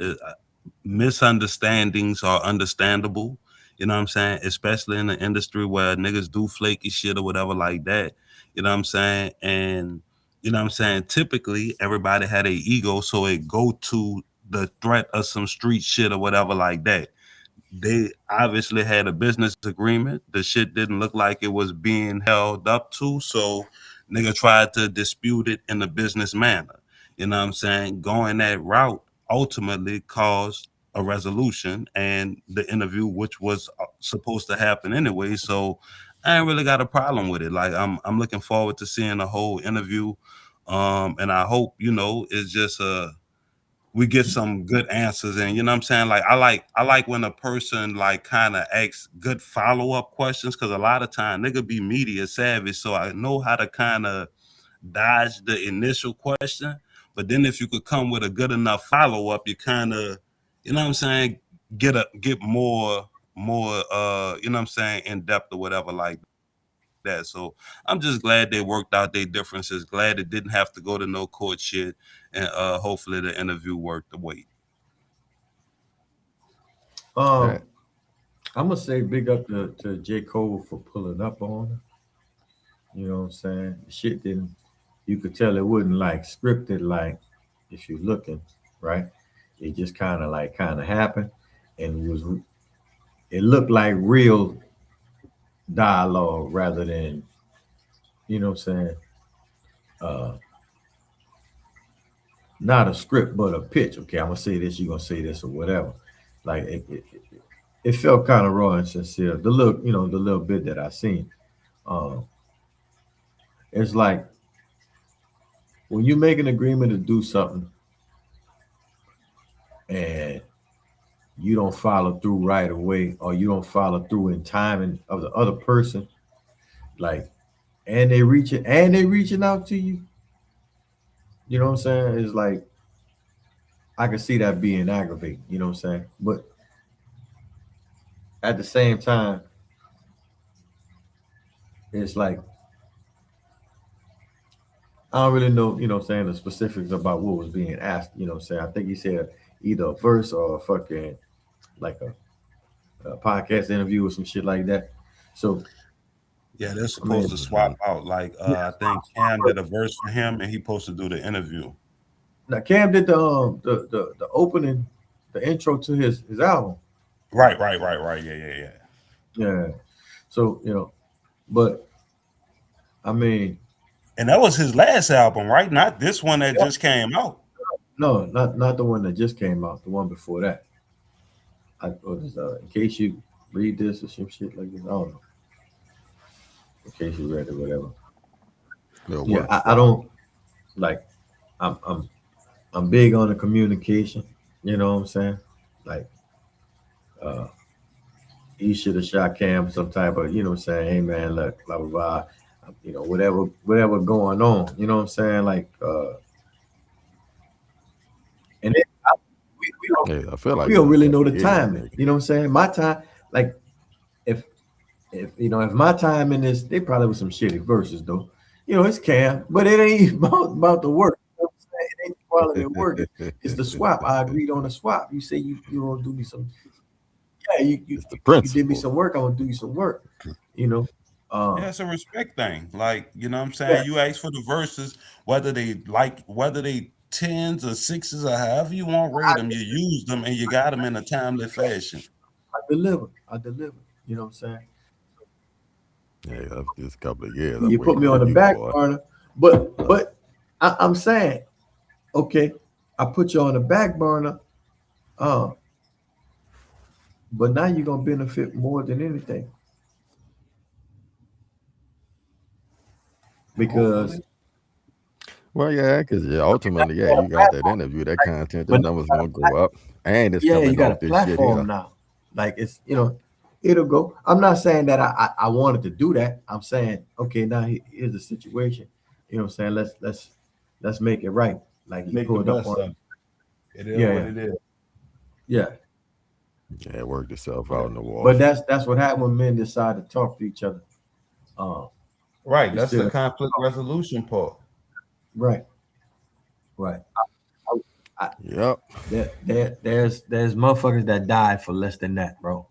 Misunderstandings are understandable, you know what I'm saying, especially in the industry where niggas do flaky shit or whatever like that, you know what I'm saying. And you know what I'm saying, typically everybody had an ego, so it go to the threat of some street shit or whatever like that. They obviously had a business agreement. The shit didn't look like it was being held up to, so nigga tried to dispute it in a business manner. You know what I'm saying? Going that route ultimately caused a resolution and the interview, which was supposed to happen anyway. So I ain't really got a problem with it. Like I'm looking forward to seeing the whole interview. And I hope, it's just we get some good answers. And you know what I'm saying? Like I like when a person like kind of asks good follow-up questions, because a lot of time nigga be media savvy, so I know how to kind of dodge the initial question. But then if you could come with a good enough follow-up, you kind of, you know what I'm saying, get more you know what I'm saying, in depth or whatever like that. So I'm just glad they worked out their differences, glad it didn't have to go to no court shit, and hopefully the interview worked the wait. I'm gonna say big up to J. Cole for pulling up on her. You know what I'm saying? The shit didn't, you could tell it wasn't like scripted, like if you're looking, right? It just kind of happened, and it looked like real dialogue rather than, you know what I'm saying, uh not a script but a pitch. Okay, I'm gonna say this, you're gonna say this, or whatever. Like it felt kind of raw and sincere. The little bit that I seen. Um it's like when you make an agreement to do something and you don't follow through right away, or you don't follow through in timing of the other person, like, and they reaching out to you. You know what I'm saying? It's like I can see that being aggravating. You know what I'm saying? But at the same time, it's like I don't really know. You know what I'm saying, the specifics about what was being asked. You know what I'm saying? I think he said either a verse or a fucking like a podcast interview or some shit like that. So Yeah, they're supposed to swap out. Like I think Cam did a verse for him, and he supposed to do the interview. Now Cam did the opening, the intro to his album. Right. Yeah. So but I mean, and that was his last album, right? Not this one that just came out. No, not the one that just came out. The one before that. In case you read this or some shit like this, I don't know. In case you read it, whatever. Yeah, I don't like. I'm big on the communication. You know what I'm saying? Like, he should have shot Cam some type of, you know what I'm saying? Hey man, look, blah blah blah. Whatever going on. You know what I'm saying? Like, and then I feel like we don't really know the timing. You know what I'm saying? My time, like, if my time in this, they probably was some shitty verses though. It's Cam, but it ain't about the work. You know what I'm saying? It ain't quality of work. It's the swap. I agreed on the swap. You say you gonna do me some. Yeah, you did me some work. I'm gonna do you some work. Yeah, it's a respect thing. Like, you know what I'm saying? You ask for the verses, whether they 10s or 6s or however you want to rate them, you use them and you got them in a timely fashion. I deliver. You know what I'm saying? Yeah, this couple of years. You put me on the back burner, but I'm saying, okay, I put you on the back burner, but now you're gonna benefit more than anything. Because because ultimately, you got that interview, that content, the numbers gonna go up, and it's coming you got off a platform now. Like, it's it'll go. I'm not saying that I wanted to do that. I'm saying, okay, now here's the situation. You know what I'm saying? Let's make it right. Like, he pulled up on it. It is what it is. Yeah. Yeah, it worked itself out in the wall. But that's what happened when men decide to talk to each other. Right. That's the conflict resolution part. Right. Yep. There's motherfuckers that died for less than that, bro.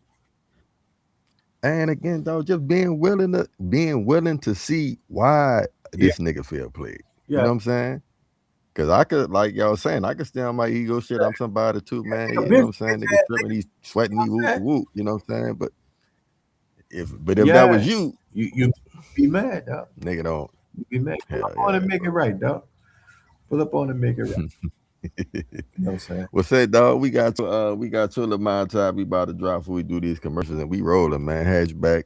And again, though, just being willing to see why this nigga feel played. You know what I'm saying? Because I could, like y'all saying, I could stay on my ego shit. I'm somebody too, man. You know what I'm saying? Nigga tripping, he's sweating, he whoop. You know what I'm saying? But if that was you be mad, dog. Nigga don't. You be mad. Pull up on and make it right, dog. Pull up on and make it right. You know what I'm saying? Well, say, dog, we got to a line time we about to drop before we do these commercials, and we rolling, man. Hatchback,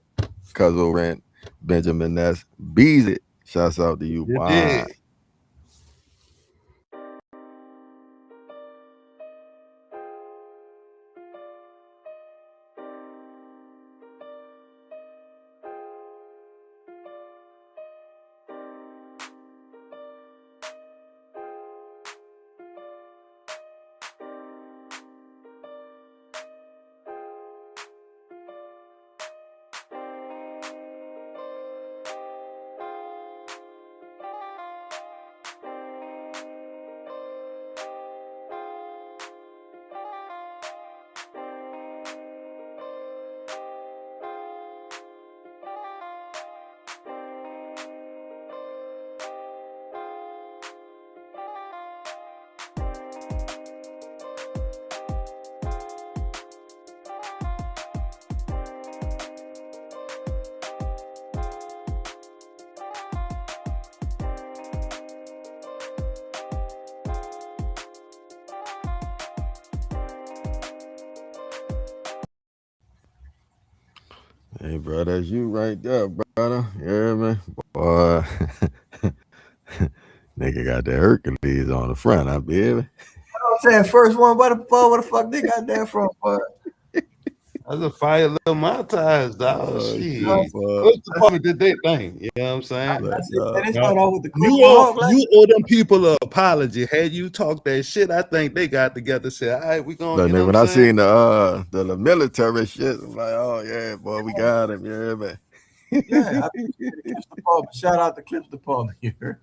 Cuzzo Rent, Benjamin Ness, Bees It. Shouts out to you. Wow. Hey, bro, that's you right there, brother. Yeah, man. Boy. Nigga got that Hercules on the front, I be hearing. I'm saying first one, what the fuck they got that from, boy? That's a fire little montage, dog. Oh, Shit. shit, boy. Which department did they think? You know what I'm saying? They start off with the You owe them people an apology. Had you talked that shit, I think they got together and said, all right, we gonna, Look, you know nigga, when what I'm I saying? seen the military shit, I'm like, oh yeah, boy, we got him, yeah, man. Yeah, shout out the Clips Department here.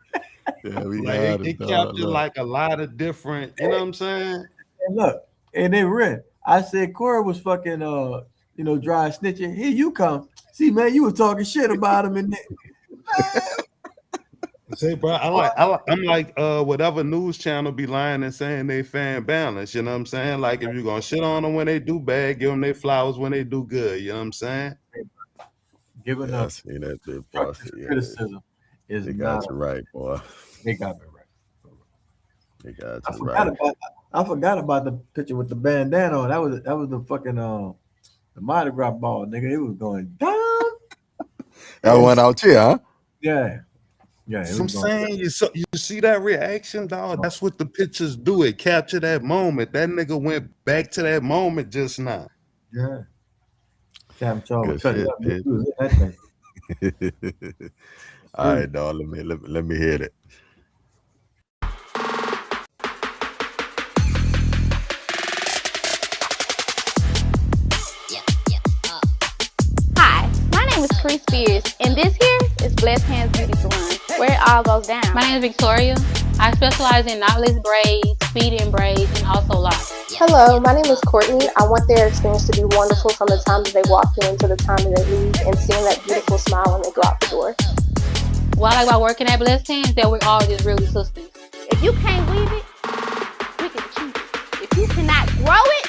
Yeah, we Like got they him, dog. captured Look. like a lot of different, you know what I'm saying? And look, and they read. I said Corey was fucking dry snitching. Here you come. See, man, you was talking shit about him in there. Say, bro, I'm like whatever news channel be lying and saying they fan balance. You know what I'm saying? Like if you're gonna shit on them when they do bad, give them their flowers when they do good. You know what I'm saying? Giving up that big bossy, criticism is they not got you right, boy. They got me right. They got you right. I forgot about the picture with the bandana on. That was the fucking the Mardi Gras ball, nigga. It was going down. That went out here, huh? Yeah. Yeah. So I'm saying you see that reaction, dog. That's what the pictures do. It capture that moment. That nigga went back to that moment just now. Yeah. Cam Charles Good shit, all right, dog. Let me hit it. Hi, my name is Cree Spears, and this here is Blessed Hands Beauty Salon, where it all goes down. My name is Victoria. I specialize in knotless braids, feed-in braids, and also locks. Hello, my name is Courtney. I want their experience to be wonderful from the time that they walk in to the time that they leave, and seeing that beautiful smile when they go out the door. What I like about working at Blessed Hands, that we're all just really sisters. If you can't weave it, we can keep it. If you cannot grow it,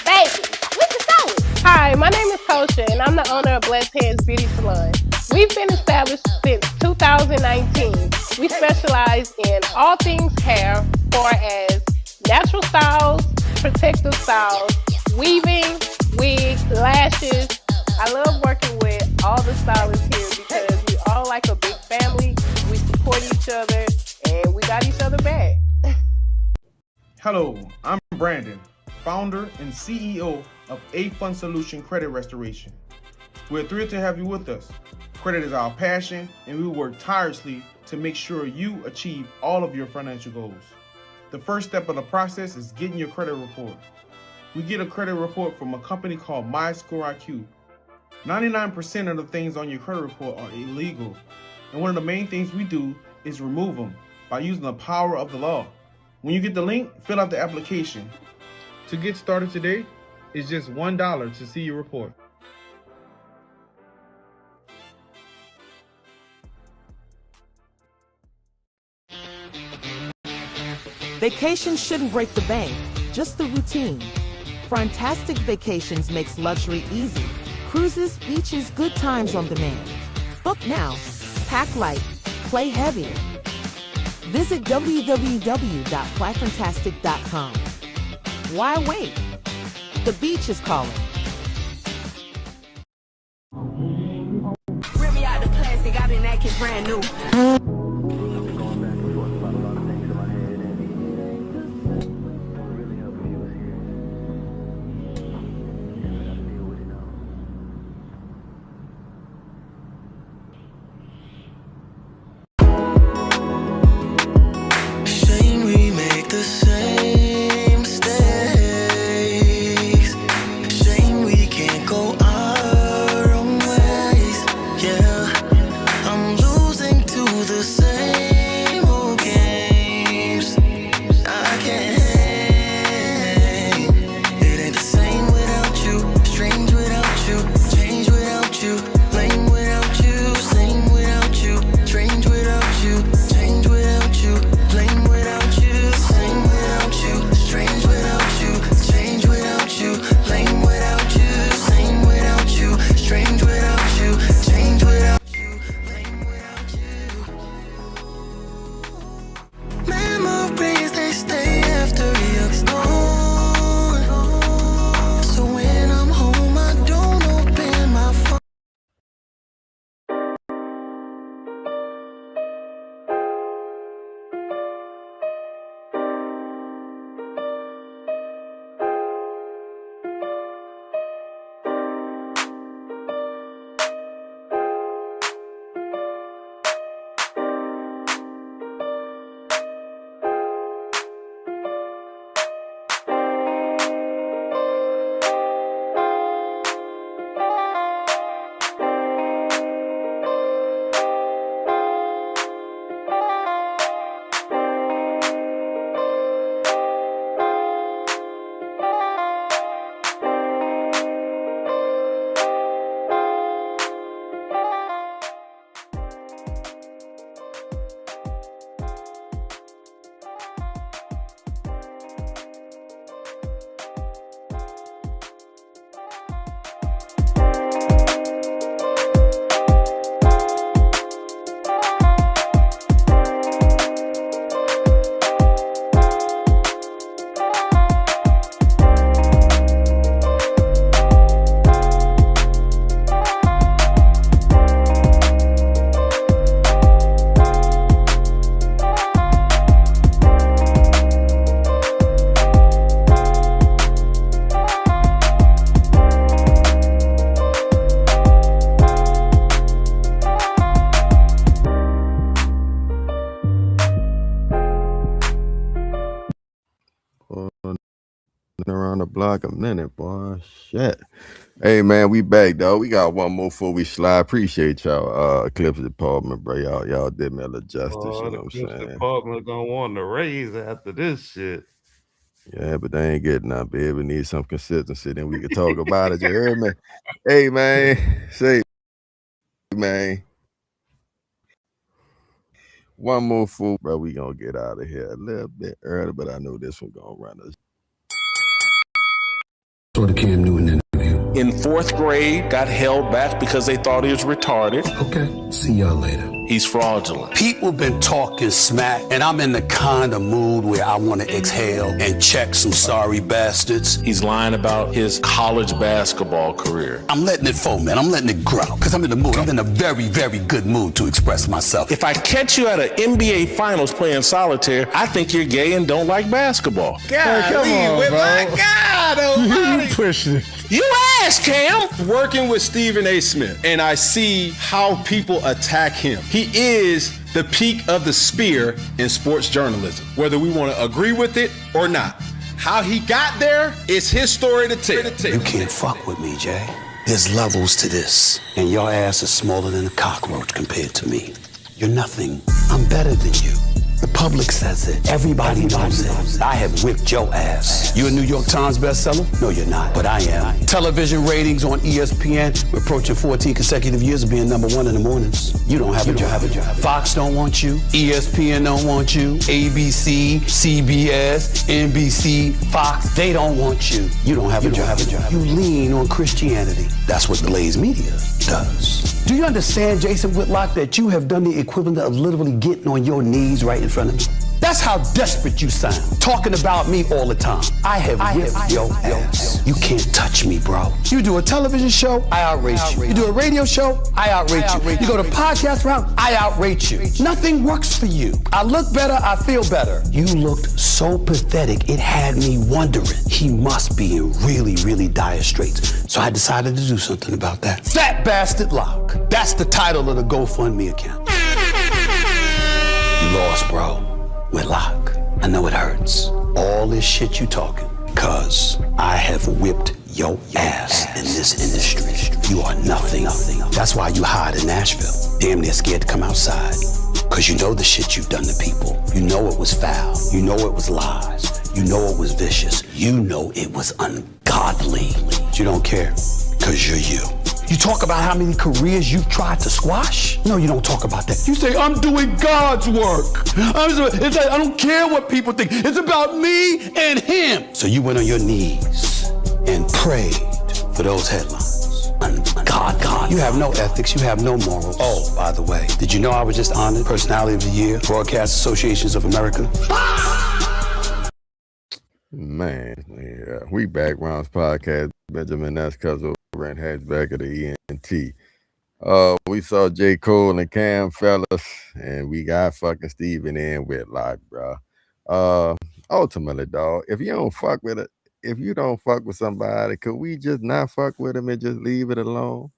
baby, we can sew it. Hi, my name is Kosha, and I'm the owner of Blessed Hands Beauty Salon. We've been established since 2019. We specialize in all things hair, far as natural styles, protective styles, weaving, wigs, lashes. I love working with all the stylists here because we all like a big family. We support each other, and we got each other back. Hello, I'm Brandon, founder and CEO of A Fund Solution Credit Restoration. We're thrilled to have you with us. Credit is our passion, and we work tirelessly to make sure you achieve all of your financial goals. The first step of the process is getting your credit report. We get a credit report from a company called MyScoreIQ. 99% of the things on your credit report are illegal, and one of the main things we do is remove them by using the power of the law. When you get the link, fill out the application. To get started today, it's just $1 to see your report. Vacation shouldn't break the bank, just the routine. Fantastic Vacations makes luxury easy. Cruises, beaches, good times on demand. Book now, pack light, play heavier. Visit www.flyfantastic.com. Why wait? The beach is calling. Rip me out the plastic, I've been acting brand new. To the like a minute, boy. Shit. Hey man, we back, dog. We got one more before we slide. Appreciate y'all, Clips Department, bro. Y'all did me a little justice, you know The what I'm Clips saying? department gonna want to raise after this shit. Yeah, but they ain't getting up, baby. We need some consistency, then we can talk about it. You heard me? Hey man, say man. One more fool, bro. We gonna get out of here a little bit early, but I know this one gonna run us. Sort of Cam Newton interview. In 4th grade, got held back because they thought he was retarded. Okay, see y'all later. He's fraudulent. People been talking smack, and I'm in the kind of mood where I want to exhale and check some sorry bastards. He's lying about his college basketball career. I'm letting it foment. I'm letting it grow, because I'm in the mood. I'm in a very, very good mood to express myself. If I catch you at an NBA Finals playing solitaire, I think you're gay and don't like basketball. God, come on, with bro. my God almighty. You pushing it. You asked, Cam. Working with Stephen A. Smith, and I see how people attack him. He is the peak of the spear in sports journalism, whether we want to agree with it or not. How he got there is his story to tell. You can't fuck with me, Jay. There's levels to this, and your ass is smaller than a cockroach compared to me. You're nothing. I'm better than you. The public says it. Everybody knows it. I have whipped your ass. You a New York Times bestseller? No, you're not, but I am. Television ratings on ESPN, we're approaching 14 consecutive years of being #1 in the mornings. You don't have a job. Fox don't want you. ESPN don't want you. ABC, CBS, NBC, Fox, they don't want you. You don't have a job. You lean on Christianity. That's what the Blaze Media does. Do you understand, Jason Whitlock, that you have done the equivalent of literally getting on your knees right in front of me? That's how desperate you sound, talking about me all the time. I have whipped your ass. You can't touch me, bro. You do a television show, I outrate you. You do a radio show, I outrate you. You go to podcast round, I outrate you. Nothing works for you. I look better, I feel better. You looked so pathetic, it had me wondering. He must be in really, really dire straits. So I decided to do something about that. Fat Bastard Lock. That's the title of the GoFundMe account. You lost, bro. Whitlock, I know it hurts. All this shit you talking, cause I have whipped your ass in this industry. You are nothing. That's why you hide in Nashville. Damn near scared to come outside. Cause you know the shit you've done to people. You know it was foul. You know it was lies. You know it was vicious. You know it was ungodly. But you don't care, cause you're you. You talk about how many careers you've tried to squash? No, you don't talk about that. You say, I'm doing God's work. It's like, I don't care what people think. It's about me and him. So you went on your knees and prayed for those headlines. God. You have no ethics. You have no morals. Oh, by the way, did you know I was just honored Personality of the Year, Broadcast Associations of America? Man, yeah. We back, Rounds Podcast. Benjamin, that's cuz over in hatchback of the ENT. We saw J. Cole and Cam fellas, and we got fucking Stephen A. Whitlock, bro. Ultimately, dog, if you don't fuck with somebody, could we just not fuck with them and just leave it alone?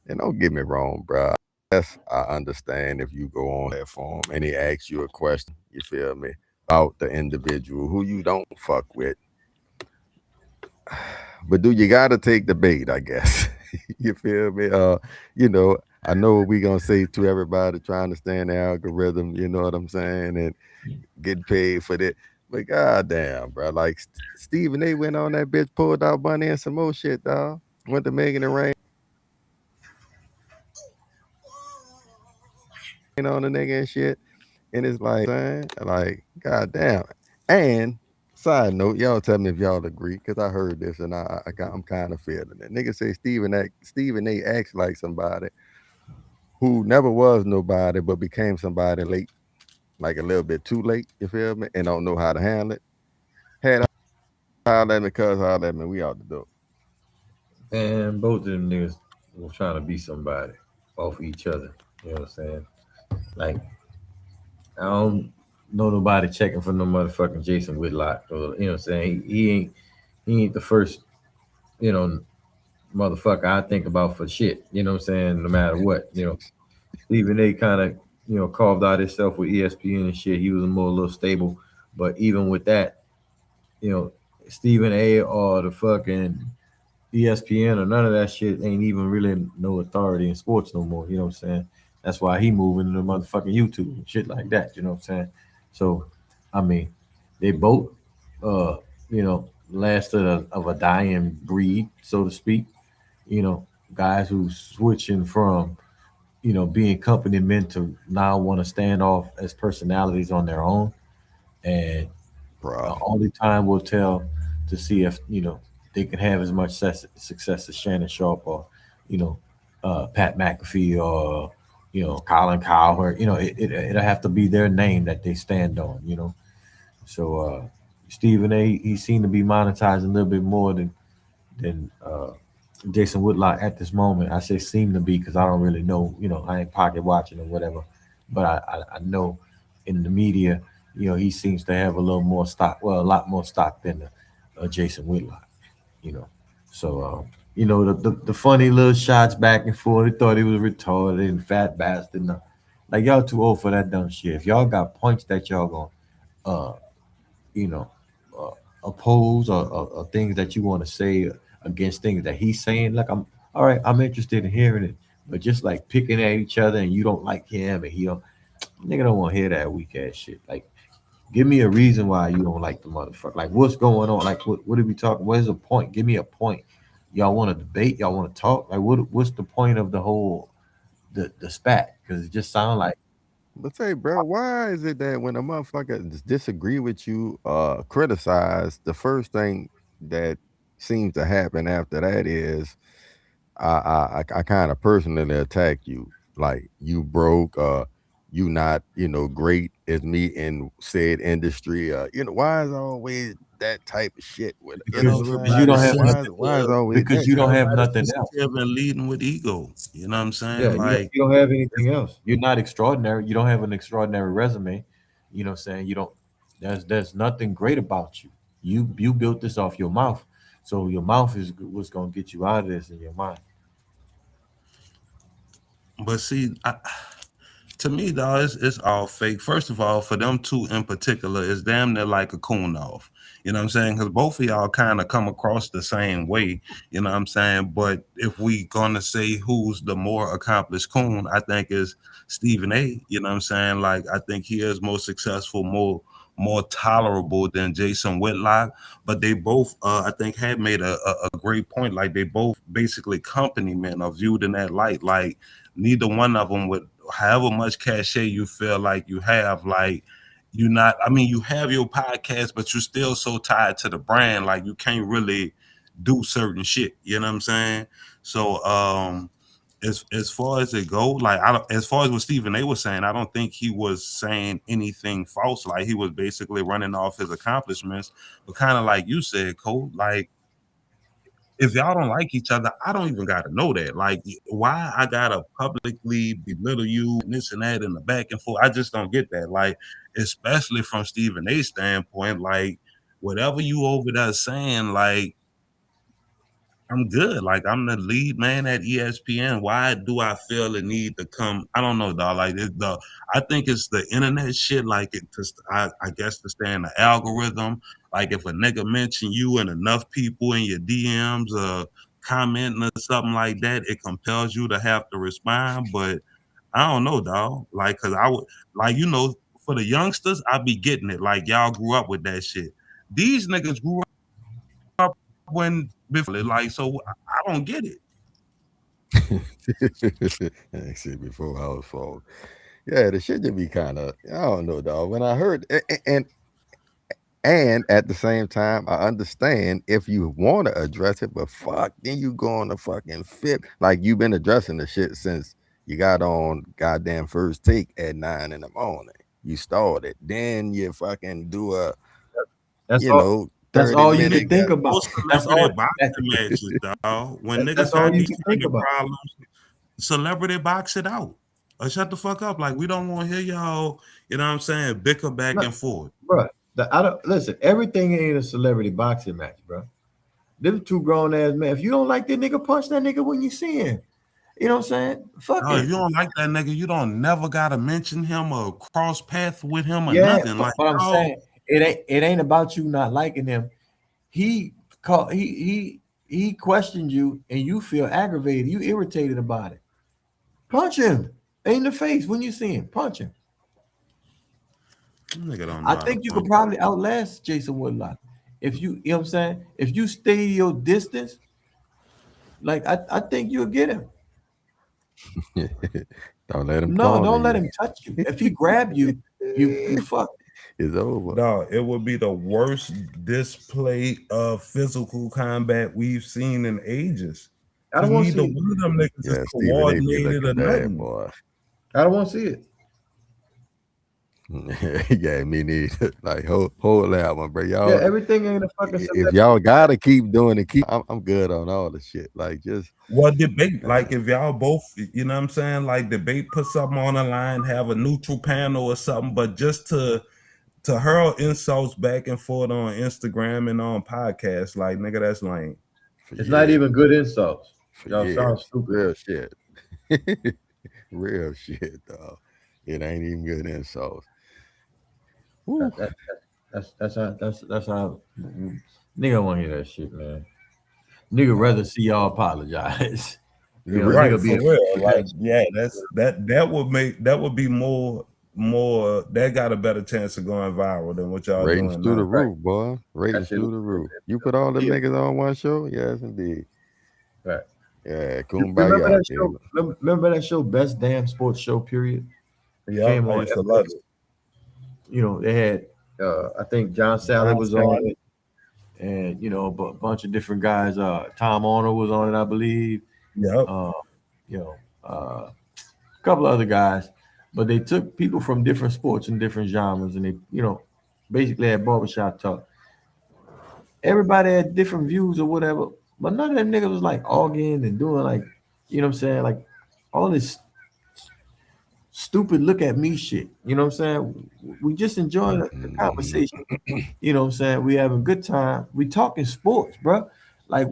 And don't get me wrong, bro. Yes, I understand if you go on that form and he asks you a question, you feel me, about the individual who you don't fuck with. But do you gotta take the bait, I guess? You feel me? I know what we gonna say to everybody trying to stand the algorithm, you know what I'm saying, and get paid for that. But goddamn, bro, like Stephen A. went on that bitch, pulled out Bunny and some more shit, dog. Went to Megan and Rain on the nigga and shit. And it's like, goddamn. And side note, y'all tell me if y'all agree, because I heard this and I'm kind of feeling it. Nigga say Stephen A. acts like somebody who never was nobody but became somebody late, like a little bit too late, you feel me, and don't know how to handle it. Had to holler at me, cuz holler at me, we out the door. And both of them niggas were trying to be somebody off each other, you know what I'm saying? Like, I don't know nobody checking for no motherfucking Jason Whitlock, or, you know what I'm saying? He ain't the first, motherfucker I think about for shit, you know what I'm saying? No matter what, Stephen A. kind of, carved out himself with ESPN and shit. He was a little stable, but even with that, Stephen A. or the fucking ESPN or none of that shit ain't even really no authority in sports no more. You know what I'm saying? That's why he moving to motherfucking YouTube and shit like that. You know what I'm saying? So, I mean, they both, uh, last of a dying breed, so to speak. You know, guys who switching from being company men to now want to stand off as personalities on their own, and only time will tell to see if they can have as much success as Shannon Sharp or you know Pat McAfee or Colin Cowherd. It'll have to be their name that they stand on. So Stephen A. He seemed to be monetizing a little bit more than Jason Whitlock at this moment. I say seem to be because I don't really know. I ain't pocket watching or whatever, but I know in the media, he seems to have a little more stock. Well, a lot more stock than Jason Whitlock. You know, so the funny little shots back and forth. They thought he was retarded and fat bastard. No. Like y'all too old for that dumb shit. If y'all got points that y'all gonna you know, uh, oppose or things that you want to say against things that he's saying. Like, I'm all right. I'm interested in hearing it, but just like picking at each other and you don't like him and he don't, nigga don't want to hear that weak ass shit. Like, give me a reason why you don't like the motherfucker. Like, what's going on? Like, what are we talking? What is the point? Give me a point. Y'all want to debate? Y'all want to talk? Like, what's the point of the whole the spat? Because it just sounds like. But say, bro, why is it that when a motherfucker disagree with you, criticize, the first thing that seems to happen after that is I kind of personally attack you, like you broke, you not great as me in said industry. Why is always that type of shit with Because you Everybody don't have sensitive. nothing. why is always Because that? you don't have Everybody nothing else. sensitive and leading with ego. You know what I'm saying? Yeah, Like, you don't have anything else. You're not extraordinary. You don't have an extraordinary resume. You know what I'm saying? You don't there's nothing great about you. You built this off your mouth. So your mouth is what's gonna get you out of this in your mind. but see, to me, though, it's all fake. First of all, for them two in particular, it's damn near like a coon off. You know what I'm saying? Because both of y'all kind of come across the same way. You know what I'm saying? But if we gonna say who's the more accomplished coon, I think is Stephen A. You know what I'm saying? Like, I think he is more successful, more tolerable than Jason Whitlock. But they both, I think, had made a great point. Like, they both basically company men are viewed in that light. Like, neither one of them would, however much cachet you feel like you have, like, you not, I mean, you have your podcast, but you're still so tied to the brand, like you can't really do certain shit. You know what I'm saying? So as far as it go, like, as far as what Stephen A was saying, I don't think he was saying anything false. Like, he was basically running off his accomplishments, but kind of like you said, Cole, like, if y'all don't like each other, I don't even gotta know that. Like, why I gotta publicly belittle you and this and that and the back and forth. I just don't get that. Like, especially from Stephen A standpoint, like, whatever you over there saying, like, I'm good. Like, I'm the lead man at ESPN. Why do I feel the need to come? I don't know, dog. Like, I think it's the internet shit. Like, I guess to stay in the algorithm. Like, if a nigga mention you and enough people in your DMs commenting or something like that, it compels you to have to respond. But I don't know, dog. Like, cause I would, like, for the youngsters, I be getting it. Like, y'all grew up with that shit. These niggas grew up when before, like, so I don't get it. I said before I was fall. Yeah, the shit just be kind of, I don't know, dog. When I heard and at the same time, I understand if you want to address it, but fuck, then you go on the fucking fit. Like, you've been addressing the shit since you got on goddamn first take at 9 in the morning. You started, then you fucking do a, That's all. That's 30 all you minute. can think about. Most That's celebrity all. boxing matches, dog. When That's niggas all got you these can kind think of about. problems, celebrity box it out. Or shut the fuck up. Like, we don't want to hear y'all, you know what I'm saying, bicker back and forth. Bro, I don't listen. Everything ain't a celebrity boxing match, bro. Them two grown ass men. If you don't like that nigga, punch that nigga when you see him. You know what I'm saying? Fuck No, it. if you don't like that nigga, you don't never gotta mention him or cross path with him or Yeah, nothing. Like, but I'm oh, saying it ain't about you not liking him. he questioned you and you feel aggravated, you irritated about it. Punch him in the face when you see him. Punch him. I think you could probably outlast Jason Whitlock. If you know what I'm saying? If you stay your distance, like I think you'll get him. Don't let him don't let him touch you. If he grab you, you fuck. It's over. No, it would be the worst display of physical combat we've seen in ages. I don't want to see neither one of them niggas is coordinated or nothing. Boy. I don't want to see it. Yeah, me neither. Like hold that one, bro. Y'all. Yeah, everything ain't a fucking. If y'all gotta keep doing it, I'm good on all the shit. Like just debate. Like if y'all both, you know what I'm saying, like debate, put something on the line, have a neutral panel or something, but just to hurl insults back and forth on Instagram and on podcasts, like nigga, that's lame. It's not even good insults. Y'all sound stupid. Real shit. Real shit, dog. It ain't even good insults. That's how nigga want to hear that shit, man. Nigga rather see y'all apologize. You know, right, for real. Like, yeah, that would be more that got a better chance of going viral than what y'all ratings doing through now. the roof, boy. Ratings through the roof. You put all the niggas on one show? Yes, indeed. Right. Yeah, remember that show? Remember that show, Best Damn Sports Show, period? Yeah, I used to love it. You know, they had I think John Sally was on it, and you know, a bunch of different guys. Tom Arnold was on it, I believe. Yeah. You know, a couple of other guys, but they took people from different sports and different genres, and they, you know, basically had barbershop talk. Everybody had different views or whatever, but none of them niggas was like arguing and doing like, you know what I'm saying, like all this stupid look at me shit. You know what I'm saying? We just enjoying the conversation. You know what I'm saying? We having a good time. We talking sports, bro. Like,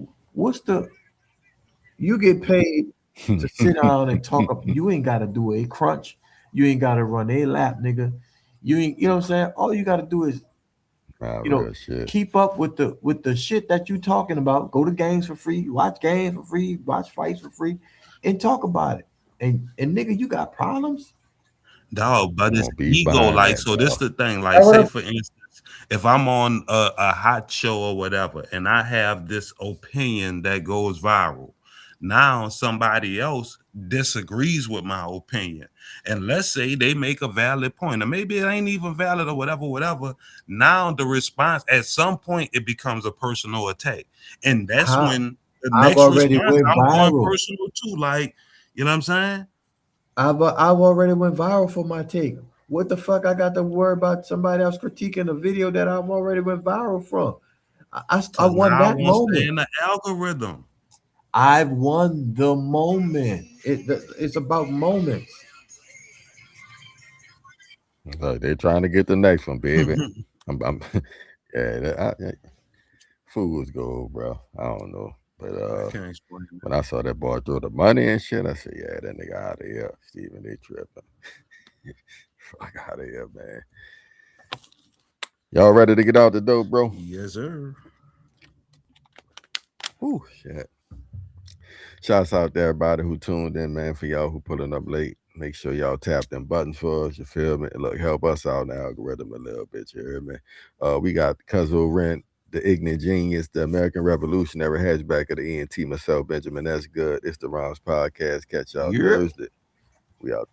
you get paid to sit down and talk up. You ain't got to do a crunch. You ain't got to run a lap, nigga. You ain't, you know what I'm saying? All you got to do is, you know, keep up with the shit that you talking about. Go to games for free, watch games for free, watch fights for free, and talk about it. And nigga, you got problems? Dog, but it's ego. Like, so this the thing. Like, say for instance, if I'm on a hot show or whatever, and I have this opinion that goes viral, now somebody else disagrees with my opinion, and let's say they make a valid point, or maybe it ain't even valid or whatever. Now the response at some point it becomes a personal attack, and that's when the next response I'm going personal too. Like, you know what I'm saying? I've already went viral for my take. What the fuck I got to worry about somebody else critiquing a video that I've already went viral from? I won that moment. Stay in the algorithm. I've won the moment. It's about moments. Like they're trying to get the next one, baby. Fools go, bro. I don't know. But when I saw that boy throw the money and shit, I said, yeah, that nigga out of here. Steven, they tripping. Fuck out of here, man. Y'all ready to get out the door, bro? Yes, sir. Ooh, shit. Shouts out to everybody who tuned in, man. For y'all who pulling up late, make sure y'all tap them buttons for us. You feel me? Look, help us out in the algorithm a little bit. You hear me? We got Cuzzo Rent, the ignorant genius, the American revolutionary hatchback of the ENT, myself, Benjamin. That's good. It's the Rounds Podcast. Catch y'all Thursday. We out.